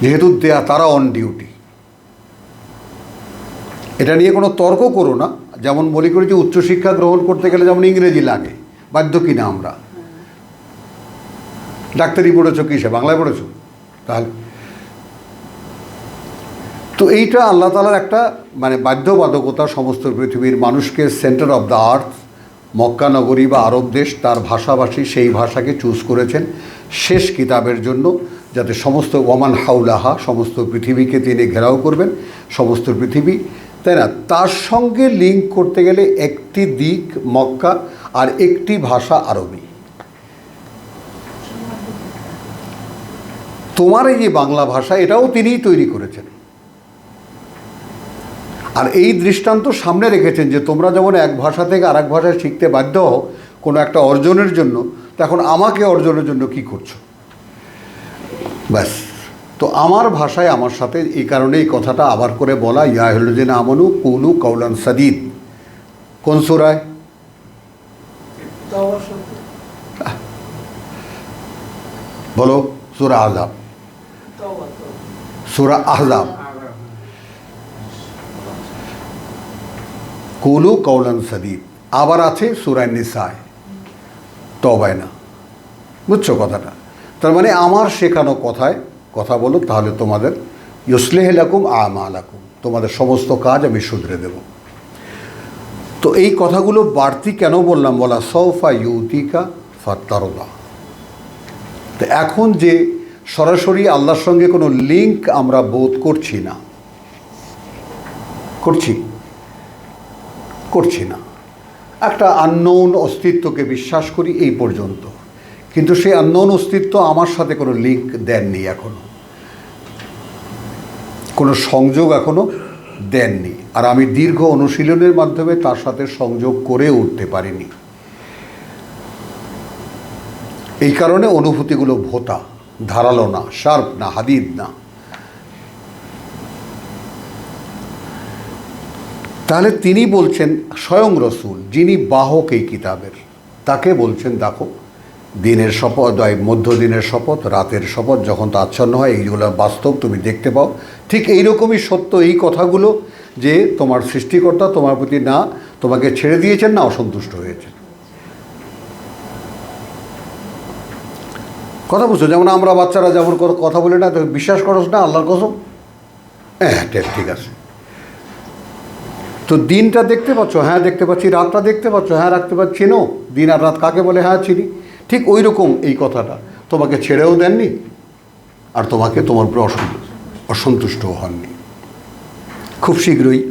যেহেতু তারা অন ডিউটি। এটা নিয়ে কোনো তর্ক করো না। যেমন মনে করি যে উচ্চশিক্ষা গ্রহণ করতে গেলে যেমন ইংরেজি লাগে, বাধ্য কিনা আমরা। ডাক্তারি পড়েছো কিসে? বাংলায় পড়েছো? তাহলে তো এইটা আল্লাহ তাআলার একটা মানে বাধ্যবাধকতা, সমস্ত পৃথিবীর মানুষকে centre of the earth, Mecca নগরী বা আরব দেশ, তার ভাষাভাষী সেই ভাষাকে চুজ করেছেন শেষ কিতাবের জন্য, যাতে সমস্ত ওয়ামান হাউলাহা, সমস্ত পৃথিবীকে তিনি ঘেরাও করবেন, সমস্ত পৃথিবী, তাই না? তার সঙ্গে লিঙ্ক করতে গেলে একটি দিক মক্কা আর একটি ভাষা আরবি। তোমার এই যে বাংলা ভাষা, এটাও তিনিই তৈরি করেছেন। আর এই দৃষ্টান্ত সামনে রেখেছেন যে তোমরা যেমন এক ভাষা থেকে আর এক ভাষায় শিখতে বাধ্য হও কোনো একটা অর্জনের জন্য, তখন আমাকে অর্জনের জন্য কি করছো? ব্যাস। তো আমার ভাষায় আমার সাথে এই কারণে এই কথাটা আবার করে বলা, ইয়া আইয়ুহাল্লাযীনা আমানু কুলু কাওলান সাদীদ। কোন সূরায়? বলো। সূরা আহজাব। সূরা আহজাব। কুলু কাওলান সাদীদ। আবার আছে সূরা নিসায়, তওবায় না। বুঝছো কথাটা? তার মানে আমার শেখানো কথায় কথা বলো, তাহলে তোমাদের ইউসলিহ লাকুম আমালাকুম, তোমাদের সমস্ত কাজ আমি শুধরে দেব। তো এই কথাগুলো বাড়তি কেন বললাম? বলা সৌফা ইউতিকা ফাতারদা। তো এখন যে সরাসরি আল্লাহর সঙ্গে কোনো লিঙ্ক আমরা বোধ করছি না, করছি না, একটা আননোন অস্তিত্বকে বিশ্বাস করি এই পর্যন্ত, কিন্তু সেই আননোন অস্তিত্ব আমার সাথে কোনো লিঙ্ক দেননি, এখনো কোনো সংযোগ এখনো দেননি। আর আমি দীর্ঘ অনুশীলনের মাধ্যমে তার সাথে সংযোগ করে উঠতে পারিনি। এই কারণে অনুভূতিগুলো ভোঁতা, ধারালো না, শার্প না, হাদিদ না। তাহলে তিনি বলছেন, স্বয়ং রসুল যিনি বাহক এই কিতাবের, তাকে বলছেন দেখো দিনের শপথ, মধ্যদিনের শপথ, রাতের শপথ, যখন তা আচ্ছন্ন হয়, এইগুলো বাস্তব তুমি দেখতে পাও। ঠিক এইরকমই সত্য এই কথাগুলো যে তোমার সৃষ্টিকর্তা তোমার প্রতি না তোমাকে ছেড়ে দিয়েছেন, না অসন্তুষ্ট হয়েছেন। কথা বুঝছো? যেমন আমরা বাচ্চারা যেমন কথা বলি না, বিশ্বাস করোস না আল্লাহর কসম, হ্যাঁ ঠিক আছে। তো দিনটা দেখতে পাচ্ছ? হ্যাঁ দেখতে পাচ্ছি। রাতটা দেখতে পাচ্ছ? হ্যাঁ রাখতে পাচ্ছি। চিনো দিন আর রাত কাকে বলে? হ্যাঁ চিনি। ঠিক ওই রকম এই কথাটা, তোমাকে ছেড়েও দেননি আর তোমাকে তোমার উপরে অসন্তুষ্টও হননি। খুব শীঘ্রই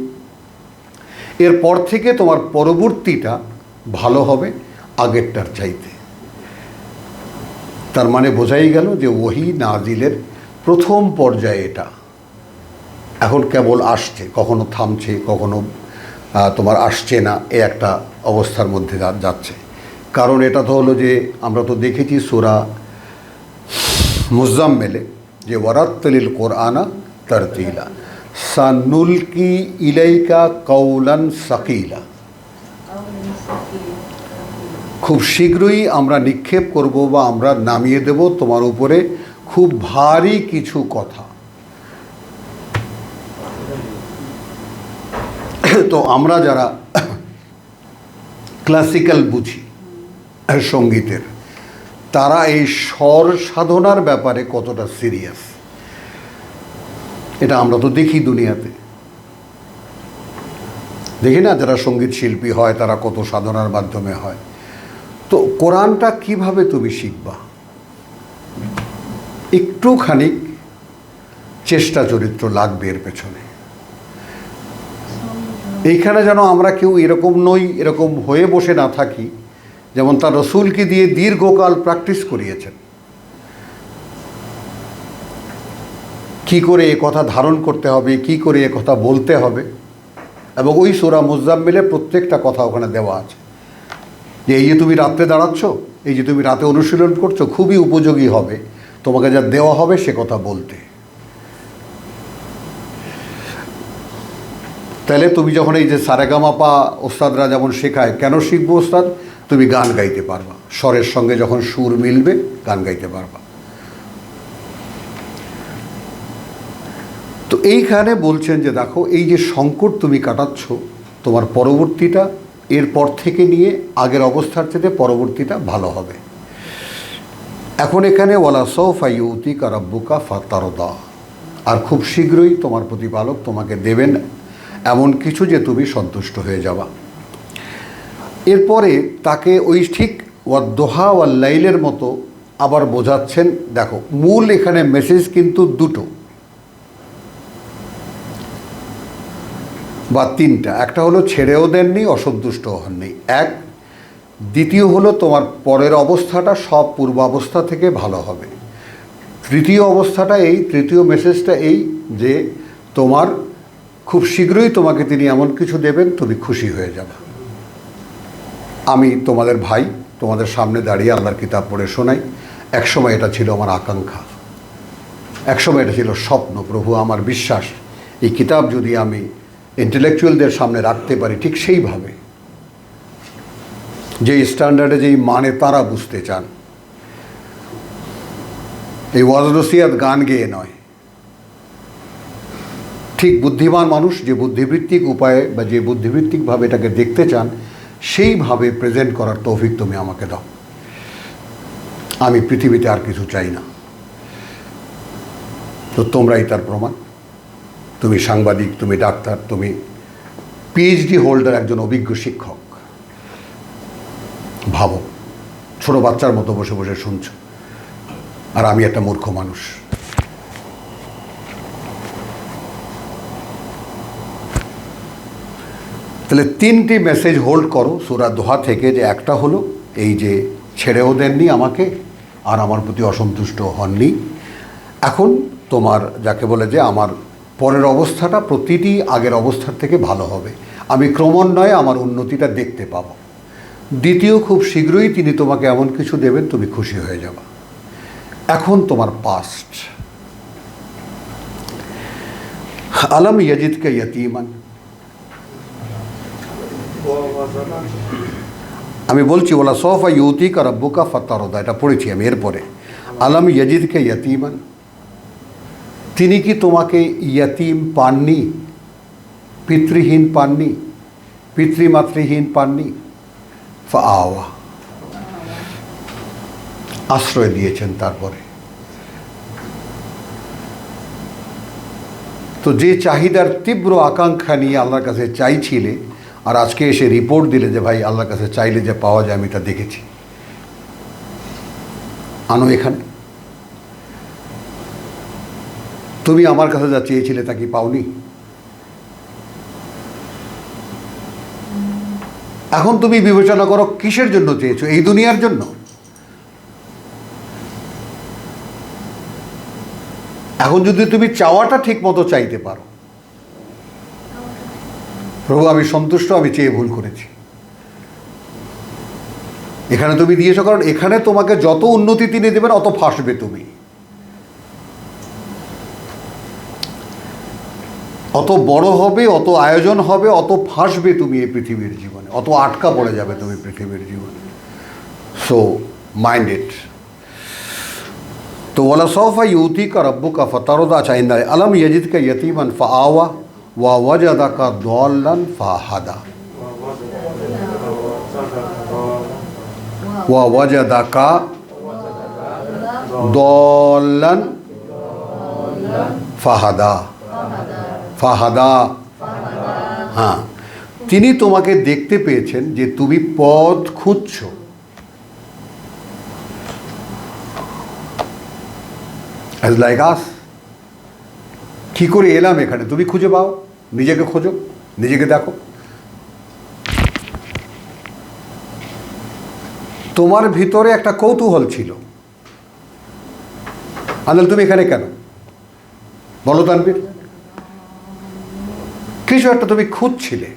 এরপর থেকে তোমার পরবর্তীটা ভালো হবে আগেরটার চাইতে। তার মানে বোঝাই গেল যে ওহী নাজিলের প্রথম পর্যায়ে এটা এখন কেবল আসছে, কখনো থামছে, কখনো তোমার আসছে না, এ একটা অবস্থার মধ্যে যাচ্ছে। কারণ এটা তো হলো যে আমরা তো দেখেছি সূরা মুজাম্মেলে যে ওয়ারাত্তিলিল কোরআনা তারতিলা, সানুলকি ইলাইকা কাওলান সাকিলা, খুব শীঘ্রই আমরা নিক্ষেপ করব বা আমরা নামিয়ে দেব তোমার উপরে খুব ভারী কিছু কথা। তো আমরা যারা ক্লাসিক্যাল বুঝি সঙ্গীতের, তারা এই স্বর সাধনার ব্যাপারে কতটা সিরিয়াস এটা আমরা তো দেখি দুনিয়াতে, দেখি না যারা সঙ্গীত শিল্পী হয় তারা কত সাধনার মাধ্যমে হয়। তো কোরআনটা কিভাবে তুমি শিখবা? একটুখানি চেষ্টা চরিত্র লাগবে এর পেছনে। এইখানে যেন আমরা কেউ এরকম নই, এরকম হয়ে বসে না থাকি, যেমন তার রসুলকে দিয়ে দীর্ঘকাল প্র্যাকটিস করিয়েছেন কি করে এ কথা ধারণ করতে হবে, কি করে এ কথা বলতে হবে। এবং ওই সূরা মুজাম্মিলে প্রত্যেকটা কথা ওখানে দেওয়া আছে যে এই যে তুমি রাত্রে দাঁড়াচ্ছ, এই যে তুমি রাতে অনুশীলন করছো, খুবই উপযোগী হবে তোমাকে যা দেওয়া হবে সে কথা বলতে। তাহলে তুমি যখন এই যে সারেগামাপা ওস্তাদরা যেমন শেখায়, কেন শিখবো ওস্তাদ? তুমি গান গাইতে পারবা, স্বরের সঙ্গে যখন সুর মিলবে গান গাইতে পারবা। তো এইখানে বলছেন যে দেখো এই যে সংকট তুমি কাটাচ্ছ, তোমার পরবর্তীটা এরপর থেকে নিয়ে আগের অবস্থার চেয়ে পরবর্তীটা ভালো হবে। এখন এখানে ওয়ালা সাউফা ইউতিকা রাব্বুকা ফাতারদা, আর খুব শীঘ্রই তোমার প্রতিপালক তোমাকে দেবেন এমন কিছু যে তুমি সন্তুষ্ট হয়ে যাবা। এরপরে তাকে ওই ঠিক ওয়াদ্দোহা ওয়াল লাইলের মতো আবার বোঝাচ্ছেন। দেখো মূল এখানে মেসেজ কিন্তু দুটো বা তিনটা। একটা হলো ছেড়েও দেননি, অসন্তুষ্ট হননি, এক। দ্বিতীয় হলো তোমার পরের অবস্থাটা সব পূর্বাবস্থা থেকে ভালো হবে। তৃতীয় অবস্থাটা এই, তৃতীয় মেসেজটা এই যে তোমার খুব শীঘ্রই তোমাকে তিনি এমন কিছু দেবেন, তুমি খুশি হয়ে যাবে। আমি তোমাদের ভাই, তোমাদের সামনে দাঁড়িয়ে আল্লাহর কিতাব পড়ে শোনাই। একসময় এটা ছিল আমার আকাঙ্ক্ষা, একসময় এটা ছিল স্বপ্ন। প্রভু, আমার বিশ্বাস এই কিতাব যদি আমি ইন্টেলেকচুয়ালদের সামনে রাখতে পারি ঠিক সেইভাবে, যেই স্ট্যান্ডার্ডে, যেই মানে তারা বুঝতে চান, এই ওয়াজ নসিহত গান গেয়ে নয়, ঠিক বুদ্ধিমান মানুষ যে বুদ্ধিবৃত্তিক উপায়ে বা যে বুদ্ধিবৃত্তিকভাবে এটাকে দেখতে চান সেইভাবে প্রেজেন্ট করার তৌফিক তুমি আমাকে দাও। আমি পৃথিবীতে আর কিছু চাই না। তো তোমরাই তার প্রমাণ। তুমি সাংবাদিক, তুমি ডাক্তার, তুমি পিএইচডি হোল্ডার, একজন অভিজ্ঞ শিক্ষক। ভাবো, ছোট বাচ্চার মতো বসে বসে শুনছো, আর আমি একটা মূর্খ মানুষ। তাহলে তিনটি মেসেজ হোল্ড করো সূরা দোহা থেকে, যে একটা হলো এই যে ছেড়েও দেননি আমাকে আর আমার প্রতি অসন্তুষ্ট হননি। এখন তোমার যাকে বলে যে আমার পরের অবস্থাটা প্রতিটি আগের অবস্থার থেকে ভালো হবে, আমি ক্রমান্বয়ে আমার উন্নতিটা দেখতে পাবো। দ্বিতীয়, খুব শীঘ্রই তিনি তোমাকে এমন কিছু দেবেন, তুমি খুশি হয়ে যাবে। এখন তোমার পাস্ট, আলম ইয়াজিদকা ইয়াতীমান, আমি বলছি ওলা সফা ইউতিকা রাব্বুকা ফাতারদা, এটা পড়েছি আমি। এরপরে আলম ইয়াজিদকা ইয়াতীমান, তিনি কি তোমাকে ইয়াতীম পাননি, পিতৃহীন পাননি, পিতৃমাতৃহীন পাননি? ফাআওয়া, আশ্রয় দিয়েছেন। তারপরে তো যে চাহিদার তীব্র আকাঙ্ক্ষা নিয়ে আল্লাহর কাছে চাইছিলে, আর আজকে এসে রিপোর্ট দিলে যে ভাই আল্লাহর কাছে চাইলে যে পাওয়া যায়, আমি তা দেখেছি, আনো এখানে। তুমি আমার কাছে যা চেয়েছিলে তা কি পাওনি? এখন তুমি বিবেচনা করো কিসের জন্য চেয়েছো, এই দুনিয়ার জন্য? এখন যদি তুমি চাওয়াটা ঠিক মতো চাইতে পারো, প্রভু আমি সন্তুষ্ট, আমি চেয়ে ভুল করেছি, এখানে তুমি দিয়েছো, কারণ এখানে তোমাকে যত উন্নতি তিনি দেবেন অত ফাঁসবে তুমি, অত বড় হবে, অত আয়োজন হবে, অত ফাঁসবে তুমি এই পৃথিবীর জীবনে, অত আটকা পড়ে যাবে তুমি পৃথিবীর জীবনে। So mind it. তো ওয়ালা সওফা ইউতিকা রাব্বুকা ফাতারদা, আচ্ছা ইন্দা আলম ইয়াজিদকা ইয়াতীমান ফাআওয়া ওয়া ওয়াজাদাকা দাল্লান ফাহাদা, ওয়া ওয়াজাদাকা দাল্লান ফাহাদা, ফাহাদা, হ্যাঁ, তিনি তোমাকে দেখতে পেয়েছেন যে তুমি পথ খুঁজছো। অ্যাজ লাইক আস, কী করে এলাম এখানে, তুমি খুঁজে পাও, নিজেকে খোঁজো, নিজেকে দেখো। তোমার ভিতরে একটা কৌতূহল ছিল, আনন্দ তুমি এখানে কেন বলো তানবীর? কিছু একটা তুমি খুঁজছিলে,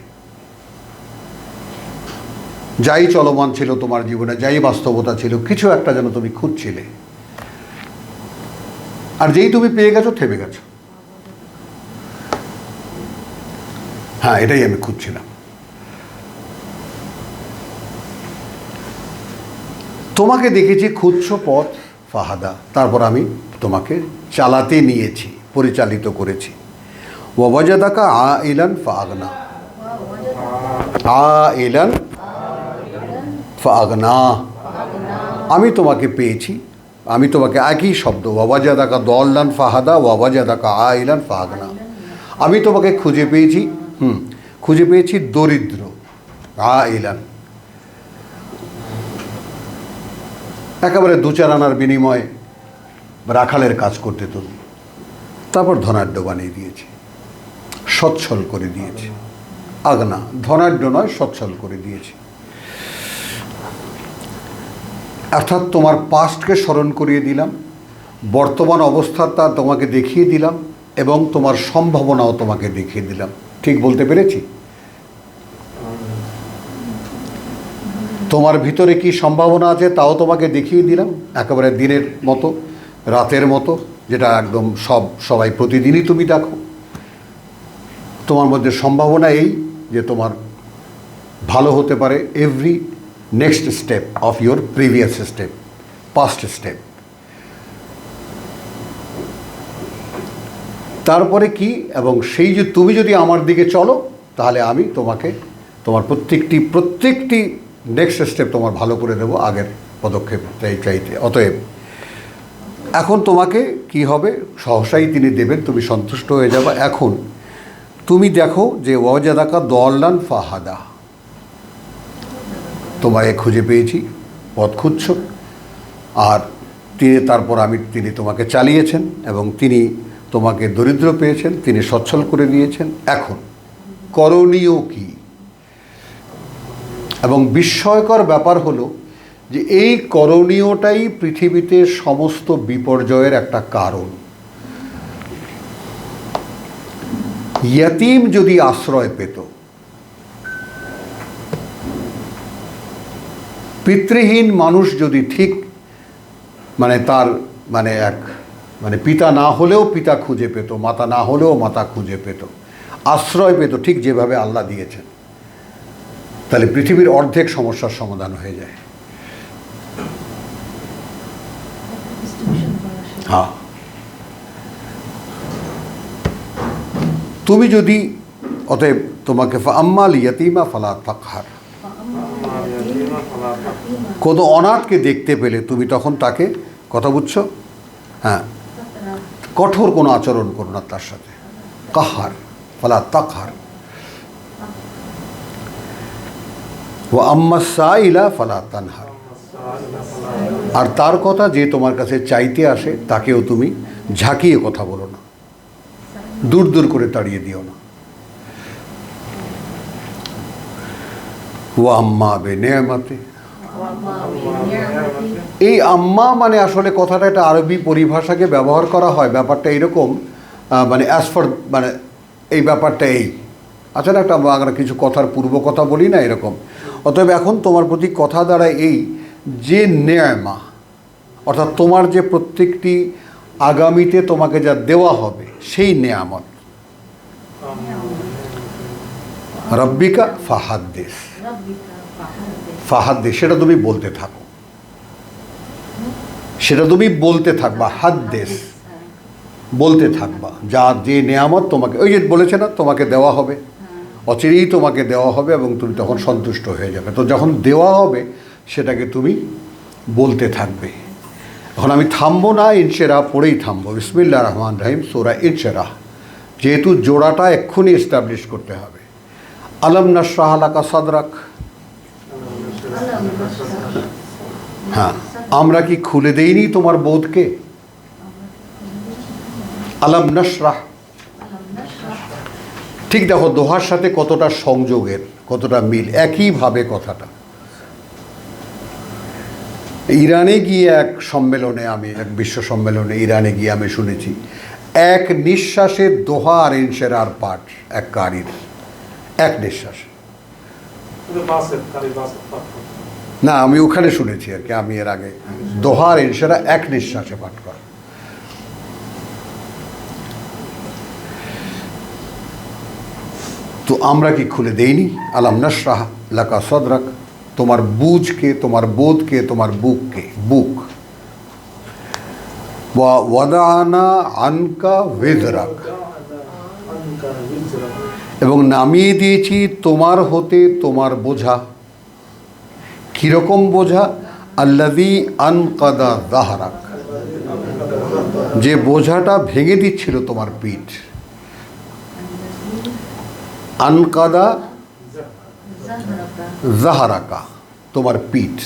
যাই চলমান ছিল তোমার জীবনে, যাই বাস্তবতা ছিল, কিছু একটা যেন তুমি খুঁজছিলে, আর যেই তুমি পেয়ে গেছো থেমে গেছো। হ্যাঁ, এটাই আমি খুঁজছিলাম। তোমাকে দেখেছি খুঁজছো পথ, ফাহাদা, তারপর আমি তোমাকে চালাতে নিয়েছি, পরিচালিত করেছি। ওয়াজাদাকা আইলান ফাগনা, আইলান ফাগনা, আমি তোমাকে পেয়েছি, আমি তোমাকে একই শব্দ, ওয়াজাদাকা দল্লান ফাহাদা ওয়াজাদাকা আইলান ফাগনা, আমি তোমাকে খুঁজে পেয়েছি, খুঁজে পেয়েছি দরিদ্র, আইলান, একেবারে দু চার আনার বিনিময়ে রাখালের কাজ করতে তুমি, তারপর ধনাঢ্য বানিয়ে দিয়েছি, সচ্ছল করে দিয়েছি। আগনা, ধনাঢ্য নয়, সচ্ছল করে দিয়েছি। অর্থাৎ তোমার পাস্টকে স্মরণ করিয়ে দিলাম, বর্তমান অবস্থাটা তোমাকে দেখিয়ে দিলাম এবং তোমার সম্ভাবনাও তোমাকে দেখিয়ে দিলাম। ঠিক বলতে পেরেছি? তোমার ভিতরে কি সম্ভাবনা আছে তাও তোমাকে দেখিয়ে দিলাম, একেবারে দিনের মতো, রাতের মতো, যেটা একদম সবাই প্রতিদিনই তুমি দেখো। তোমার মধ্যে সম্ভাবনা এই যে তোমার ভালো হতে পারে every next step of your previous step, past step. তারপরে কি, এবং সেই যে তুমি যদি আমার দিকে চলো তাহলে আমি তোমাকে তোমার প্রত্যেকটি নেক্সট স্টেপ তোমার ভালো করে দেবো আগের পদক্ষেপ চাইতে। অতএব এখন তোমাকে কি হবে, সহসাই তিনি দেবেন, তুমি সন্তুষ্ট হয়ে যাবে। এখন তুমি দেখো যে ওয়াজাদাকা দল্লান ফাহাদা, তোমায় খুঁজে পেয়েছি, পথ খুঁজছ, আর তিনি তোমাকে চালিয়েছেন এবং তিনি তোমাকে দরিদ্র পেয়েছেন, তিনি সচ্ছল করে দিয়েছেন। এখন করণীয় কি? এবং বিস্ময়কর ব্যাপার হলো যে এই করণীয়টাই পৃথিবীতে সমস্ত বিপর্যয়ের একটা কারণ। ইয়াতিম যদি আশ্রয় পেত, পিতৃহীন মানুষ যদি ঠিক তার পিতা না হলেও পিতা খুঁজে পেত, মাতা না হলেও মাতা খুঁজে পেত, আশ্রয় পেত ঠিক যেভাবে আল্লাহ দিয়েছেন, তাহলে পৃথিবীর অর্ধেক সমস্যার সমাধান হয়ে যায়। হ্যাঁ, তুমি যদি, অতএব তোমাকে আম্মাল ইয়াতিমা ফালা তাকহার, কোনো অনাথকে দেখতে পেলে তুমি তখন তাকে, কথা বুঝছো? হ্যাঁ, কঠোর কোনো আচরণ করো না তার সাথে। কাহার ফালা তাকহার, ও আম্মা সাইলা ফালা তানহার, আর তার কথা যে তোমার কাছে চাইতে আসে তাকেও তুমি ঝাঁকিয়ে কথা বলো না, দূর দূর করে তাড়িয়ে দিও না। ও আম্মা বে নেয়ামাতে, এই আম্মা মানে আসলে কথাটা একটা আরবি পরিভাষাকে ব্যবহার করা হয়, ব্যাপারটা এরকম, অ্যাজ ফর এই ব্যাপারটা এই, আচ্ছা না, একটা আমরা কিছু কথার পূর্ব কথা বলি না এরকম। অতএব এখন তোমার প্রতি কথা দ্বারা এই যে নেয়ামা, অর্থাৎ তোমার যে প্রত্যেকটি আগামীতে তোমাকে যা দেওয়া হবে সেই নেয়ামত, রব্বিকা ফাহাদ্দিস, ফাহাদ্দিস, সেটা তুমি বলতে থাকো, সেটা তুমি বলতে থাকবা, হাদ্দেস, বলতে থাকবা, যে নেয়ামত তোমাকে, ওই যে বলেছে না তোমাকে দেওয়া হবে, অচিরেই তোমাকে দেওয়া হবে এবং তুমি তখন সন্তুষ্ট হয়ে যাবে। তো যখন দেওয়া হবে সেটাকে তুমি বলতে থাকবে। এখন আমি থামবো না, ইনশেরাহ পড়েই থামবো। বিসমিল্লাহির রহমানির রহিম, সূরা ইনশেরাহ, যেহেতু জোড়াটা এক্ষুনি এস্টাবলিশ করতে হবে। আলম নাশরাহ লাকা সাদরাক, হ্যাঁ, আমরা কি খুলে দেইনি তোমার বোধকে? আলম নাশরাহ, ঠিক দেখো দোহার সাথে কতটা সংযোগের, কতটা মিল, একইভাবে কথাটা। ইরানে গিয়ে এক বিশ্ব সম্মেলনে ইরানে গিয়ে আমি শুনেছি, এক নিঃশ্বাসে দোহা আর ইনশেরার পাঠ এক কারির, এক নিঃশ্বাসে। না, আমি ওখানে শুনেছি আর কি, আমি এর আগে দোহা আর ইনশেরা এক নিঃশ্বাসে পাঠ করা। তো আমরা কি খুলে দেইনি? আলম নাশরাহ লাকা সাদরাক, তোমার বুঝকে, তোমার বোধকে, তোমার বুক। ওয়াদানা আনকা ওয়িজরাক, এবং নামিয়ে দিয়েছি তোমার হতে তোমার বোঝা। কীরকম বোঝা? আল্লাযী আনকাদা যাহরাক, যে বোঝাটা ভেঙে দিচ্ছিল তোমার পিঠ। আনকাদা যাহরাকা, তোমার পিঠ,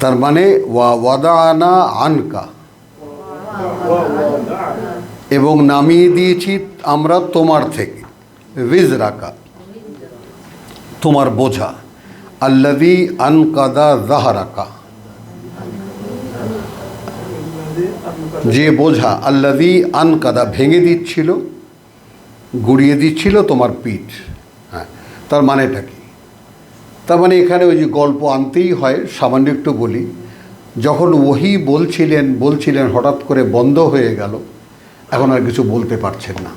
তার মানে ওয়াদানা আনকা, এবং নামিয়ে দিয়েছি আমরা তোমার থেকে, উইজরাকা, তোমার বোঝা। আল্লাযী আনকাদা যাহরাকা, যে বোঝা আল্লাযী আনকাদা ভেঙে দিচ্ছিল, গুড়িয়ে দিচ্ছিল তোমার পিঠ। হ্যাঁ, তার মানেটা কি? তার মানে এখানে ওই যে গল্প আনতেই হয়, সামান্য একটু বলি। যখন ওহী বলছিলেন হঠাৎ করে বন্ধ হয়ে গেল, এখন আর কিছু বলতে পারছেন না।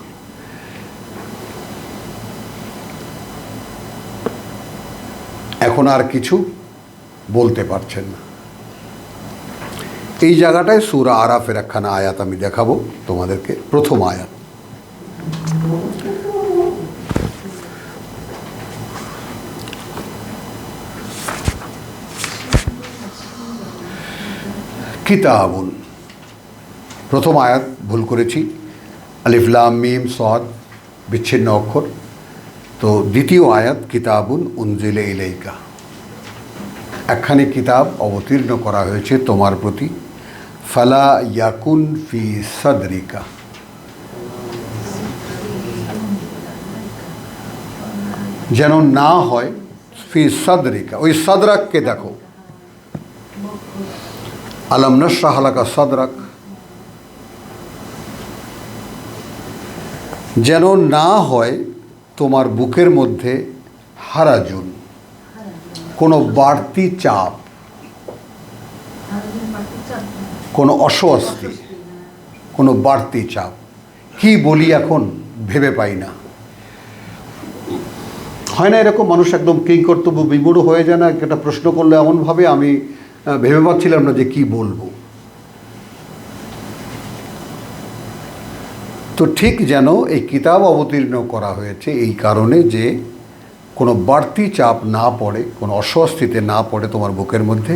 এখন আর কিছু বলতে পারছেন না। এই জায়গাটায় সূরা আরাফের একখানা আয়াত আমি দেখাবো তোমাদেরকে। প্রথম আয়াত, কিতাবুন, প্রথম আয়াত ভুল করেছি, আলিফ লাম মিম সদ বিচ্ছিন্ন অক্ষর। তো দ্বিতীয় আয়াত কিতাবুন উনজিলা ইলাইকা, একখানি কিতাব অবতীর্ণ করা হয়েছে তোমার প্রতি। ফালা ইয়াকুন ফি সাদরিকা, যেন না হয় ফি সাদরিকা, ওই সাদরাককে দেখো, আলম নাশরাহ লাকা সাদরাক, যেন না হয় তোমার বুকের মধ্যে হারাজুন, কোনো বাড়তি চাপ, কোনো অস্বস্তি, কোনো বাড়তি চাপ। কি বলি এখন ভেবে পাই না। হয় না এরকম, মানুষ একদম কিংকর্তব্য বিমূঢ় হয়ে যায় না? একটা প্রশ্ন করলে এমনভাবে আমি ভেবে পাচ্ছিলাম না যে কি বলবো। তো ঠিক যেন এই কিতাব অবতীর্ণ করা হয়েছে এই কারণে যে কোনো বাড়তি চাপ না পড়ে, কোনো অস্বস্তিতে না পড়ে তোমার বুকের মধ্যে,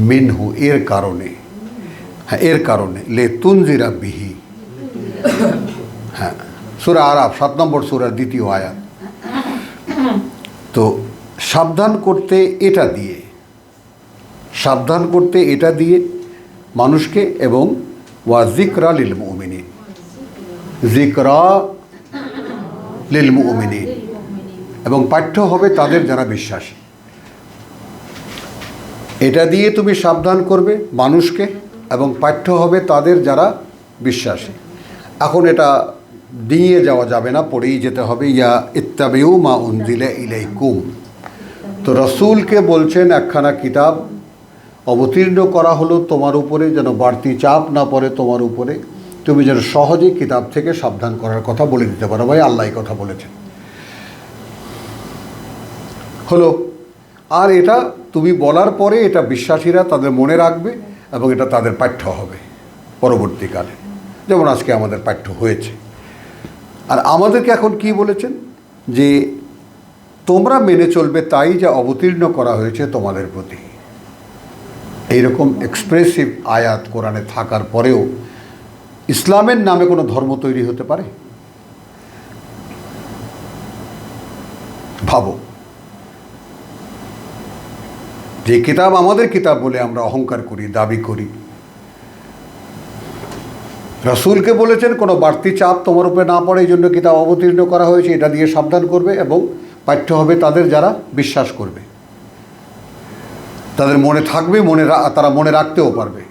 মিনহু, এর কারণে। হ্যাঁ, এর কারণে, লে তুনজিরা বিহি। হ্যাঁ, সূরা আরাফ 7 নম্বর সূরার দ্বিতীয় আয়াত। তো সাবধান করতে এটা দিয়ে, সাবধান করতে এটা দিয়ে মানুষকে, এবং ওয়া যিকরা লিল মুমিনিন, যিকরা লিল মুমিনিন, এবং পাঠ্য হবে তাদের যারা বিশ্বাসী। এটা দিয়ে তুমি সাবধান করবে মানুষকে, এবং পাঠ্য হবে তাদের যারা বিশ্বাসী। এখন এটা দিয়ে যাওয়া যাবে না, পড়েই যেতে হবে। ইয়া ইত্তাবিউ মা উনজিলা ইলাইকুম। তো রাসূলকে বলছেন একখানা কিতাব অবতীর্ণ করা হলো তোমার উপরে, যেন বাড়তি চাপ না পড়ে তোমার উপরে, তুমি যেন সহজেই কিতাব থেকে সাবধান করার কথা বলে দিতে পারো। ভাই, আল্লাহ এই কথা বলেছেন হলো। আর এটা তুমি বলার পরে এটা বিশ্বাসীরা তাদের মনে রাখবে, এবং এটা তাদের পাঠ্য হবে পরবর্তীকালে, যেমন আজকে আমাদের পাঠ্য হয়েছে। আর আমাদেরকে এখন কি বলেছেন? যে তোমরা মেনে চলবে তাই যা অবতীর্ণ করা হয়েছে তোমাদের প্রতি। এইরকম এক্সপ্রেসিভ আয়াত কোরআনে থাকার পরেও ইসলামের নামে কোনো ধর্ম তৈরি হতে পারে? ভাবো, যে কিতাব আমাদের কিতাব বলে আমরা অহংকার করি, দাবি করি, রাসূলকে বলেছেন কোনো বাড়তি চাপ তোমার উপরে না পড়ে, এই জন্য কিতাব অবতীর্ণ করা হয়েছে, এটা দিয়ে সাবধান করবে, এবং পাঠ্য হবে তাদের যারা বিশ্বাস করবে, তাদের মনে থাকবে, তারা মনে রাখতেও পারবে।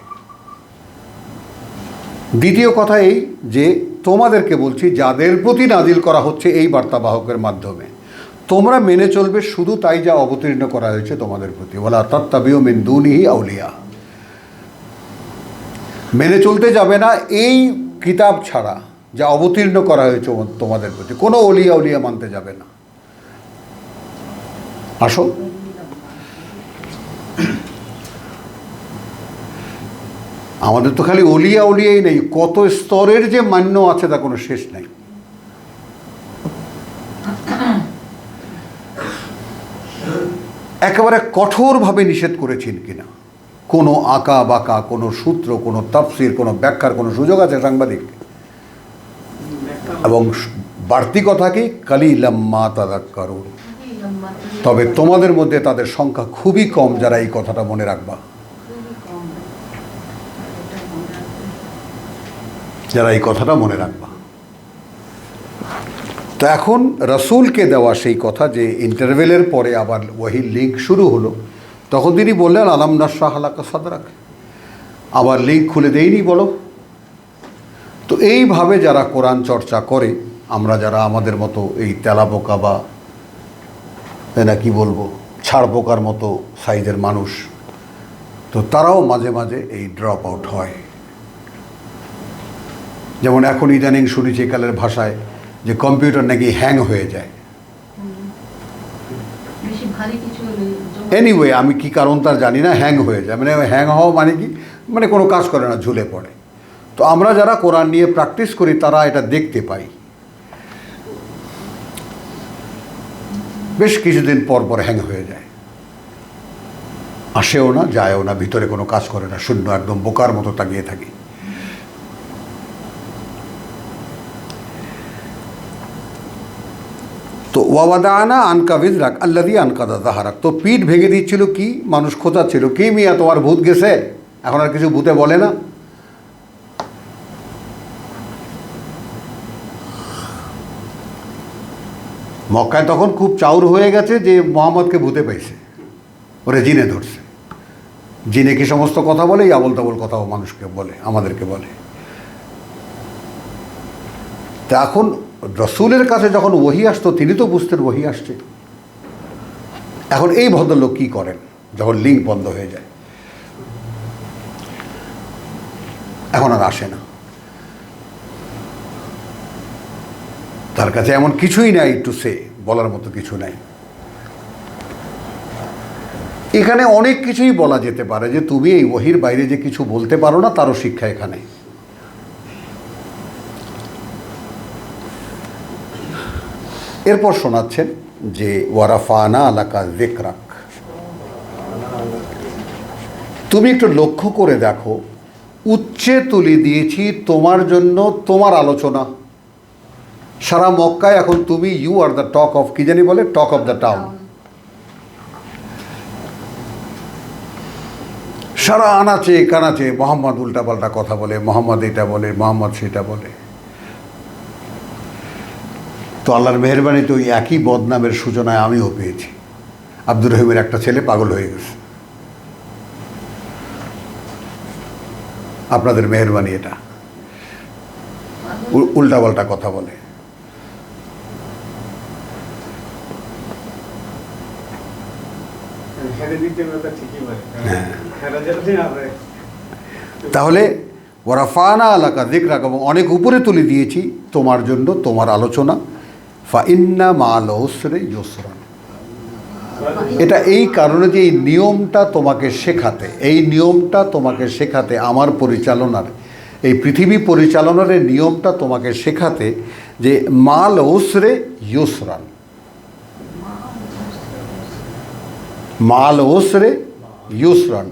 দ্বিতীয় কথা এই যে তোমাদেরকে বলছি, যাদের প্রতি নাজিল করা হচ্ছে এই বার্তাবাহকের মাধ্যমে, তোমরা মেনে চলবে শুধু তাই যা অবতীর্ণ করা হয়েছে তোমাদের প্রতি। ওয়ালা তাত্তাবিউ মিন দুনিহি আউলিয়া, মেনে চলতে যাবে না এই কিতাব ছাড়া যা অবতীর্ণ করা হয়েছে তোমাদের প্রতি, কোনো অলিয়া উলিয়া মানতে যাবে না। আসো, আমাদের তো খালি অলিয়া উলিয়াই নেই, কত স্তরের যে মান্য আছে তা কোনো শেষ নেই। একেবারে কঠোরভাবে নিষেধ করেছেন কিনা? কোনো আঁকা বাঁকা, কোনো সূত্র, কোনো তাফসির, কোনো ব্যাখ্যার কোনো সুযোগ আছে সাংবাদিক? এবং বাড়তি কথা কি, কালিলাম মা তাযাক্কারুন, তবে তোমাদের মধ্যে তাদের সংখ্যা খুবই কম যারা এই কথাটা মনে রাখবা, যারা এই কথাটা মনে রাখবা। তো এখন রাসূলকে দেওয়া সেই কথা, যে ইন্টারভেলের পরে আবার ওয়াহির লিঙ্ক শুরু হলো, তখন তিনি বললেন আলাম নাশরাহ লাকা সাদরাক, আবার লিঙ্ক খুলে দেইনি বলো? তো এইভাবে যারা কোরআন চর্চা করে, আমরা যারা আমাদের মতো এই তেলাপোকা বা তাই না কি বলবো ছাড় পোকার মতো সাইজের মানুষ, তো তারাও মাঝে মাঝে এই ড্রপ আউট হয়। যেমন এখন ইদানিং শুনেছি কালের ভাষায় যে কম্পিউটার নাকি হ্যাং হয়ে যায়। এনিওয়ে আমি কি কারণ তার জানি না, হ্যাং হয়ে যায়, মানে হ্যাং হওয়া মানে কি, মানে কোনো কাজ করে না, ঝুলে পড়ে। তো আমরা যারা কোরআন নিয়ে প্র্যাকটিস করি তারা এটা দেখতে পাই, বেশ কিছুদিন পর পর হ্যাং হয়ে যায়, আসেও না যায়ও না, ভিতরে কোনো কাজ করে না, শূন্য, একদম বোকার মতো তাকিয়ে থাকি। তো ওয়াদানা আনকা বিজরাক আল্লাযী আনকাদা যাহরাক, তো পিঠ ভেঙে দিচ্ছিল কি, মানুষ খোঁচাচ্ছিল, কি মিয়া তোমার ভূত গেছে, এখন আর কিছু ভূতে বলে না। মক্কায় তখন খুব চাউর হয়ে গেছে যে মোহাম্মদকে ভূতে পাইছে, ওরে জিনে ধরছে। জিনে কি সমস্ত কথা বলে, এই আবল তাবল কথাও মানুষকে বলে, আমাদেরকে বলে। তা এখন রসুলের কাছে যখন ওহী আসতো তিনি তো বুঝতেন ওহী আসছে। এখন এই ভদ্রলোক কী করেন যখন লিঙ্ক বন্ধ হয়ে যায়, এখন আর আসে না, তার কাছে এমন কিছুই নাই টু সে, বলার মতো কিছু নাই। এখানে অনেক কিছুই বলা যেতে পারে যে তুমি এই ওহীর বাইরে যে কিছু বলতে পারো না, তারও শিক্ষা এখানে। এরপর শোনাচ্ছেন যে ওয়ারাফানা আলাকা যিকরাক, তুমি একটু লক্ষ্য করে দেখো, উচ্চে তুলে দিয়েছি তোমার জন্য তোমার আলোচনা। সারা মক্কায় এখন তুমি, you are the talk of, কি জানি বলে, টক অফ দ্য টাউন। সারা আনাচে কানাচে মোহাম্মদ উল্টাপাল্টা কথা বলে, মোহাম্মদ এটা বলে, মোহাম্মদ সেটা বলে। তো আল্লাহর মেহেরবানিতে ওই একই বদনামের সূচনায় আমিও পেয়েছি। আব্দুর রহিমের একটা ছেলে পাগল হয়ে গেছে, আপনাদের মেহেরবানি, এটা উল্টাপাল্টা কথা বলে। তাহলে ওয়ারাফানা আলাকা যিকরাক, এবং অনেক উপরে তুলে দিয়েছি তোমার জন্য তোমার আলোচনা। ফাইন্না মাল উসরি ইউসরান, এটা এই কারণে যে এই নিয়মটা তোমাকে শেখাতে, এই নিয়মটা তোমাকে শেখাতে, আমার পরিচালনার, এই পৃথিবী পরিচালনার এই নিয়মটা তোমাকে শেখাতে যে মাল উসরে ইউসরান, মাল উসরে ইউসরান,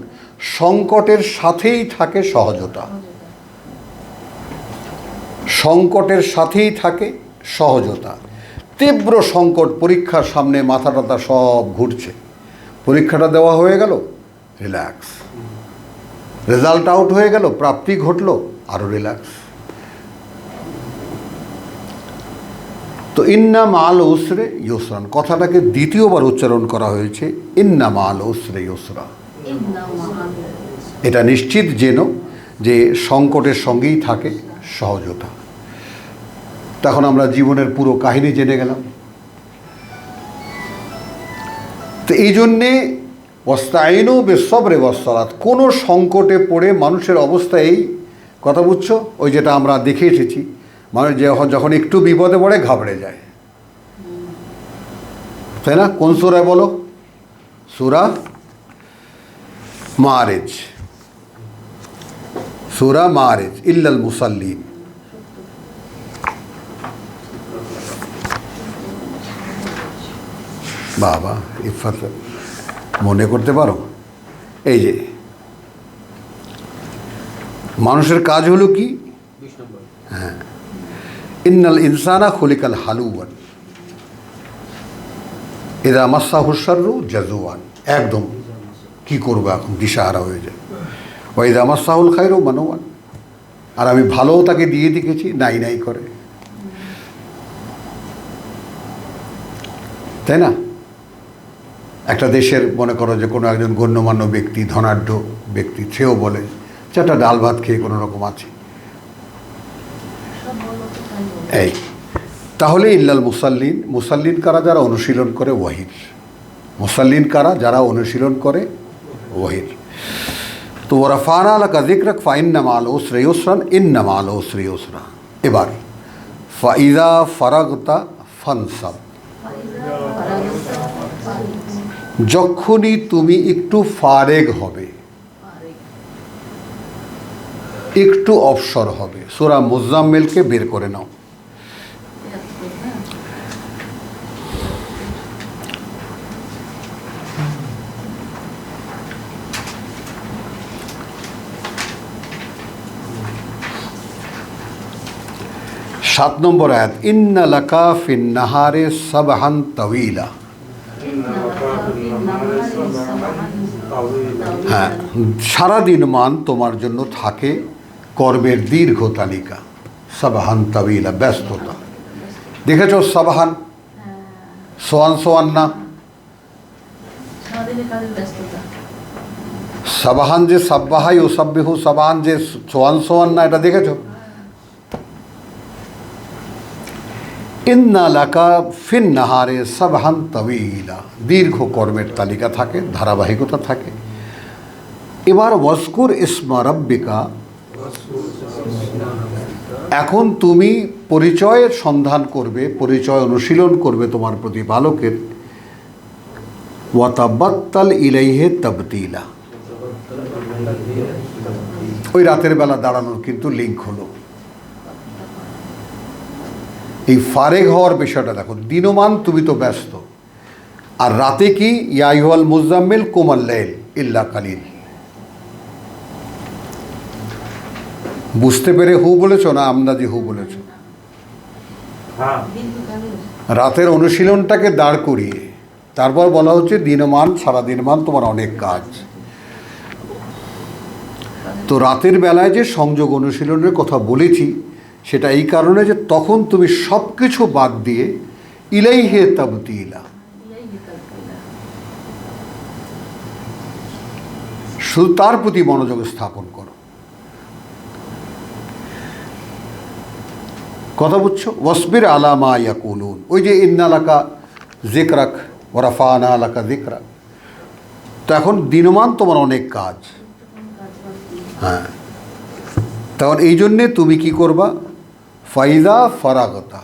সংকটের সাথেই থাকে সহজতা, সংকটের সাথেই থাকে সহজতা। তীব্র সংকট, পরীক্ষার সামনে মাথা টাথা সব ঘুরছে, পরীক্ষাটা দেওয়া হয়ে গেল, রিল্যাক্স, রেজাল্ট আউট হয়ে গেল, প্রাপ্তি ঘটলো, আরও রিল্যাক্স। তো ইন্না মাল উসরে ইউসরান কথাটাকে দ্বিতীয়বার উচ্চারণ করা হয়েছে, ইন্না মাল উসরে ইউসরা। এটা নিশ্চিত যেন যে সংকটের সঙ্গেই থাকে সহজতা। তখন আমরা জীবনের পুরো কাহিনী জেনে গেলাম। তো এই জন্যে ওয়াস্তাইনু বিসসবরি ওয়াসসালাত, কোনো সংকটে পড়ে মানুষের অবস্থা এই কথা বুঝছো, ওই যেটা আমরা দেখে এসেছি, মানুষ যখন একটু বিপদে পড়ে ঘাবড়ে যায়, তাই না? কোন সূরায় বলো? সূরা মাআরিজ, সূরা মাআরিজ, ইল্লাল মুসাল্লিন। বাবা ইফাত মনে করতে পারো, এই যে মানুষের কাজ হলো কি, হ্যাঁ, ইন্নাল ইনসানা খুলিকাল হালুয়ান ইযা মাসসাহু শাররু জাজুয়ান, একদম কি করবো এখন দিশাহারা হয়ে যায়। ওয়া ইযা মাসসাহুল খায়রু মানুয়ান, আর আমি ভালোও তাকে দিয়ে দিয়েছি, নাই নাই করে, তাই না? একটা দেশের মনে করো যে কোনো একজন গণ্যমান্য ব্যক্তি, ধনাঢ্য ব্যক্তি, সেও বলে চারটা ডাল ভাত খেয়ে কোনো রকম আছি। এই তাহলে ইল্লাল মুসাল্লিন, মুসাল্লিন কারা? যারা অনুশীলন করে ওয়াহির। মুসাল্লিন কারা? যারা অনুশীলন করে ওয়াহির। তো ওরাফানা লাকা যিকরাক ফাইন্না মাল উসরি ইউসরান ইন্না মাল উসরি ইউসরা। এবার ফাইদা ফারাগতা ফানসাব, যখনই তুমি একটু ফারেগ হবে, একটু অবসর হবে। সূরা মুজাম্মিলকে বের করে নাও। সাত নম্বর আয়াত, ইন্না লাকা ফিন নাহারে সাবহান তাওয়িলা। হ্যাঁ, সারাদিন মান তোমার জন্য থাকে কর্মের দীর্ঘ তালিকা। সাবহান তাওয়িলা, ব্যস্ততা। দেখেছ সাবহান, সোয়ান সোয়ান না, সাবহান যে সাব্বাহাই ও সাব্বিহু, সাবহান যে সোয়ান সোয়ান না, এটা দেখেছ? ইন্না লাকা ফিন নাহারে সাবহান তাওয়িলা, দীর্ঘ কর্মের তালিকা থাকে, ধারাবাহিকতা থাকে। এবার ওয়াজকুর ইসমা রাব্বিকা, এখন তুমি পরিচয়ের সন্ধান করবে, পরিচয় অনুশীলন করবে তোমার প্রতিপালকের। ওয়াতাবাত্তাল ইলাইহি তাবতিলা, ওই রাতের বেলা দাঁড়ানোর কিন্তু লিঙ্ক হলো। এই ফারেগ হওয়ার বিষয়টা দেখো, দিনমান তুমি তো ব্যস্ত, আর রাতে কি? ইয়া আইয়ুহাল মুজাম্মিল কুমাল লাইল ইল্লা কালিল। বুঝতে পেরে হু বলেছো না আমদাজি হু বলেছো? রাতের অনুশীলনটাকে দাঁড় করিয়ে তারপর বলা হচ্ছে দিনমান, সারাদিনমান তোমার অনেক কাজ। তো রাতের বেলায় যে সংযোগ অনুশীলনের কথা বলেছি, সেটা এই কারণে যে তখন তুমি সব কিছু বাদ দিয়ে ইলাইহি তাবতিলা, শুধু তার প্রতি মনোযোগ স্থাপন করো। কথা বুঝছো? ওয়াসবির আলা মা ইয়াকুলুন, ওই যে ইন্না লাকা যিকরাক ওয়া রাফা'না লাকা যিকরাক। তো এখন দিনমান তোমার অনেক কাজ। হ্যাঁ, তখন এই জন্যে তুমি কি করবা? ফাইদা ফারাগতা,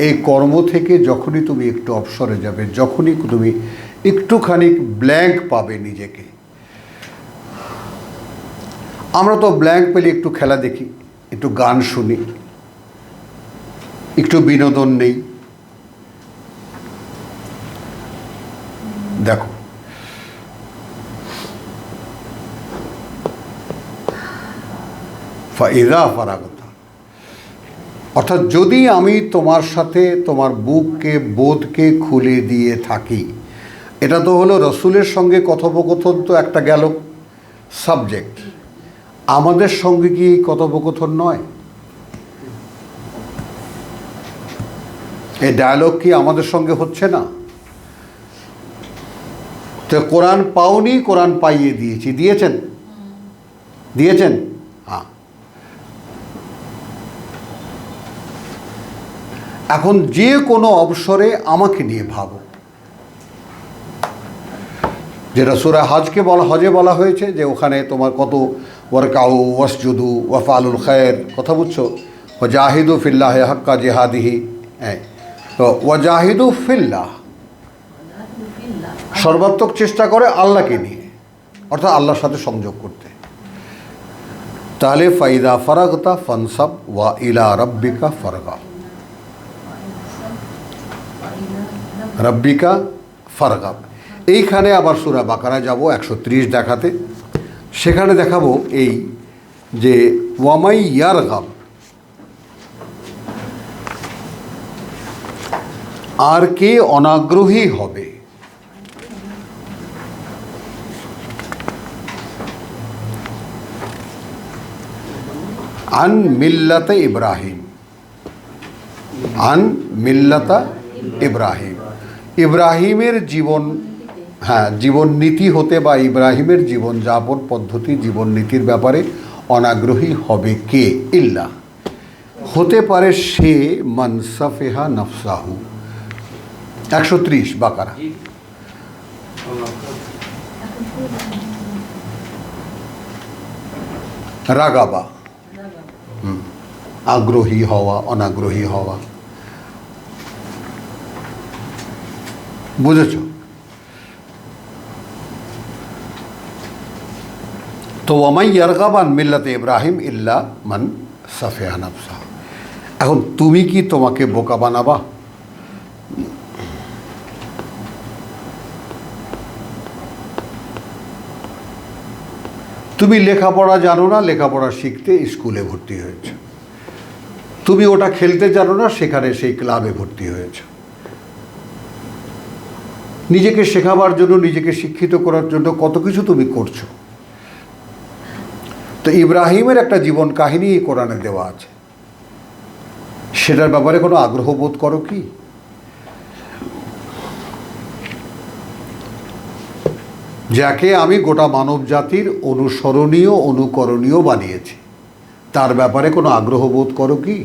এই কর্ম থেকে যখনই তুমি একটু অবসরে যাবে, যখনই তুমি একটুখানি ব্ল্যাঙ্ক পাবে নিজেকে। আমরা তো ব্ল্যাঙ্ক পেলে একটু খেলা দেখি, একটু গান শুনি, একটু বিনোদন নেই। দেখো ফাইদা ফারাগতা, অর্থাৎ যদি আমি তোমার সাথে তোমার বুককে, বোধকে খুলে দিয়ে থাকি, এটা তো হলো রসুলের সঙ্গে কথোপকথন, তো একটা গেল সাবজেক্ট। আমাদের সঙ্গে কি কথোপকথন নয়? এই ডায়ালগ কি আমাদের সঙ্গে হচ্ছে না? তো কোরআন পাওনি, কোরআন পাইয়ে দিয়েছি। দিয়েছেন? দিয়েছেন? হ্যাঁ। এখন যে কোনো অবসরে আমাকে নিয়ে ভাবো, যেটা সূরা হজকে হজে বলা হয়েছে যে ওখানে তোমার কত ওয়ারকাউ ওয়াসজুদু ওয়াফআলুল খায়র, কথা বুঝছো? ওয়াজাহিদু ফিল্লাহি হাক্কা জিহাদিহি। তো ওয়াজাহিদু ফিল্লাহ, সর্বাত্মক চেষ্টা করে আল্লাহকে নিয়ে, অর্থাৎ আল্লাহর সাথে সংযোগ করতে। তাহলে ফাইদা ফারাগতা ফানসাব ওয়া ইলা রাব্বিকা ফারগাব, রাব্বিকা ফারগাব। এইখানে আবার সূরা বাকারা যাব 130 দেখাতে, সেখানে দেখাবো এই যে ওয়ামাই ইয়ারগাব, আর কে অনাগ্রহী হবে। আন মিল্লাতে ইব্রাহিম, আন মিল্লাতা ইব্রাহিম, ইব্রাহিমের জীবন হ্যাঁ, জীবন নীতি হতে বা ইব্রাহিমের জীবনযাপন পদ্ধতি জীবন নীতির ব্যাপারে অনাগ্রহী হবে কে? ইল্লা, হতে পারে সে মানসাফেহা নফসাহু, 130 বাকারা। রাগাবা, আগ্রহী হওয়া, অনাগ্রহী হওয়া, বুঝেছ? তো ওয়ামাই ইয়ারগাবান মিল্লাতে ইব্রাহিম ইল্লা মান সাফেহা নফসাহু। এখন তুমি কি তোমাকে বোকা বানাবা? তুমি লেখাপড়া জানো না, লেখাপড়া শিখতে স্কুলে ভর্তি হয়েছে। তুমি ওটা খেলতে জানো না, সেখানে সেই ক্লাবে ভর্তি হয়েছে। নিজেকে শেখাবার জন্য, নিজেকে শিক্ষিত করার জন্য কত কিছু তুমি করছো। তো ইব্রাহিমের একটা জীবন কাহিনী এই কোরআনে দেওয়া আছে, সেটার ব্যাপারে কোনো আগ্রহ বোধ করো কি? যাকে আমি গোটা মানব জাতির অনুসরণীয় অনুকরণীয় বানিয়েছি, তার ব্যাপারে কোনো আগ্রহ বোধ করো কি?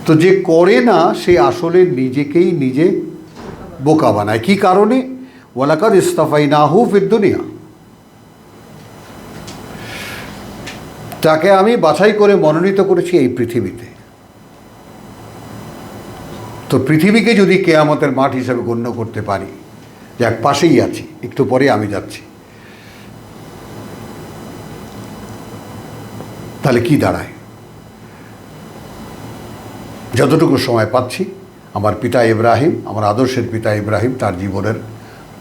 তো যে করে না সে আসলে নিজেকেই নিজে বোকা বানায়। কি কারণে? ওয়ালাকাদ ইস্তাফাইনাহু ফিদ দুনিয়া, তাকে আমি বাছাই করে মনোনীত করেছি এই পৃথিবীতে। তো পৃথিবীকে যদি কেয়ামতের মাঠ হিসাবে গণ্য করতে পারি, যে এক পাশেই আছি, একটু পরে আমি যাচ্ছি, তাহলে কি দাঁড়ায়? যতটুকু সময় পাচ্ছি, আমার পিতা ইব্রাহিম, আমার আদর্শের পিতা ইব্রাহিম,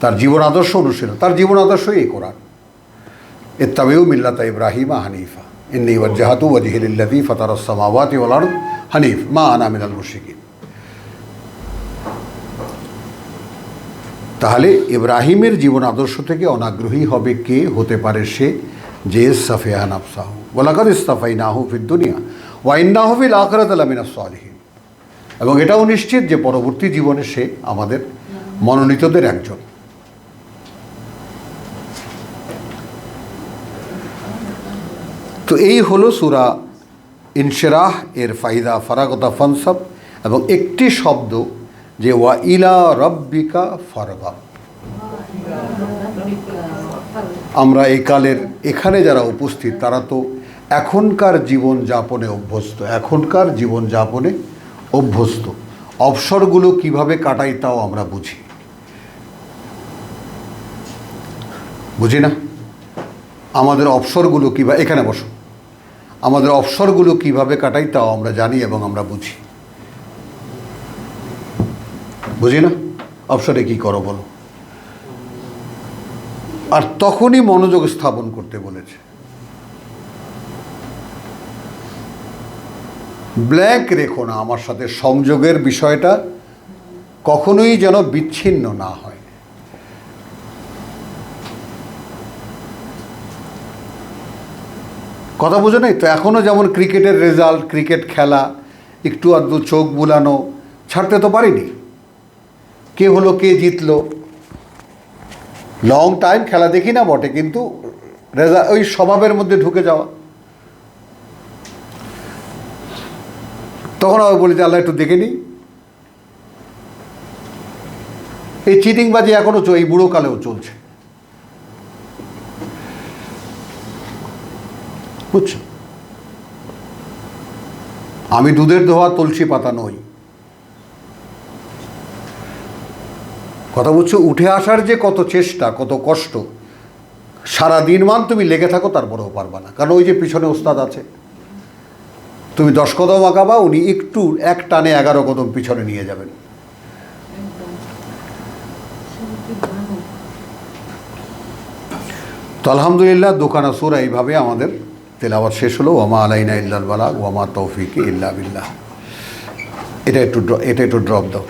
তার জীবন আদর্শ অনুশীলন, তার জীবন আদর্শই এই কোরআন। ইত্তাবিউ মিল্লাতা ইব্রাহিমা হানিফা ইন্নী ওয়াজ্জাহাতু ওয়াজহি লিল্লাযী ফাতারাস সামাওয়াতি ওয়াল আরদ হানিফ মা আনা মিনাল মুশরিকিন। তাহলে ইব্রাহিমের জীবন আদর্শ থেকে অনাগ্রহী হবে কে? হতে পারে সে যে সাফেহা নফসাহু ওয়ালাকাদ ইস্তাফাইনাহু ফিদ দুনিয়া ওয়া ইন্নাহু ফিল আখিরাতি লামিনাস সালিহিন। এবং এটাও নিশ্চিত যে পরবর্তী জীবনে সে আমাদের মনোনীতদের একজন। তো এই হলো সূরা ইনশিরাহ এর ফাইদা ফারাগতা ফানসাব, এবং একটি শব্দ যে ওয়া ইলা রাব্বিকা ফারগাব। আমরা এই কালের এখানে যারা উপস্থিত তারা তো এখনকার জীবনযাপনে অভ্যস্ত। অবসরগুলো কিভাবে কাটাই তাও আমরা বুঝি না। আমাদের অবসরগুলো কিভাবে, এখানে বসো, আমাদের অবসরগুলো কিভাবে কাটাই তাও আমরা জানি এবং আমরা বুঝি না। অবসরে কি করো বলো? আর তখনই মনোযোগ স্থাপন করতে বলেছে। ব্ল্যাঙ্ক রেখো না, আমার সাথে সংযোগের বিষয়টা কখনোই যেন বিচ্ছিন্ন না হয়। কথা বোঝো নাই তো? এখনও যেমন ক্রিকেটের রেজাল্ট, ক্রিকেট খেলা, একটু আধটু চোখ বুলানো ছাড়তে তো পারিনি। কে হলো, কে জিতলো, লং টাইম খেলা দেখি না বটে, কিন্তু ওই স্বভাবের মধ্যে ঢুকে যাওয়া। তখন আমি বলি যে আল্লাহ একটু দেখে নিই। এই চিটিংবাজি এখনো এই বুড়ো কালেও চলছে, বুঝছো? আমি দুধের ধোয়া তুলসী পাতা নই। কথা বুঝছো? উঠে আসার যে কত চেষ্টা, কত কষ্ট, সারা দিন মান তুমি লেগে থাকো, তারপরেও পারবা না। কারণ ওই যে পিছনে ওস্তাদ আছে, তুমি 10 কদম আঁকাবা, উনি একটু এক টানে 11 কদম পিছনে নিয়ে যাবেন। তো আলহামদুলিল্লাহ দোকানা সূরা এইভাবে আমাদের তেলাওয়াত শেষ হলো। ওয়ামা আলাইনা ইল্লাল বালাগ ওয়ামা তৌফিকি ইল্লা বিল্লাহ। এটা একটু ড্রপ দাও।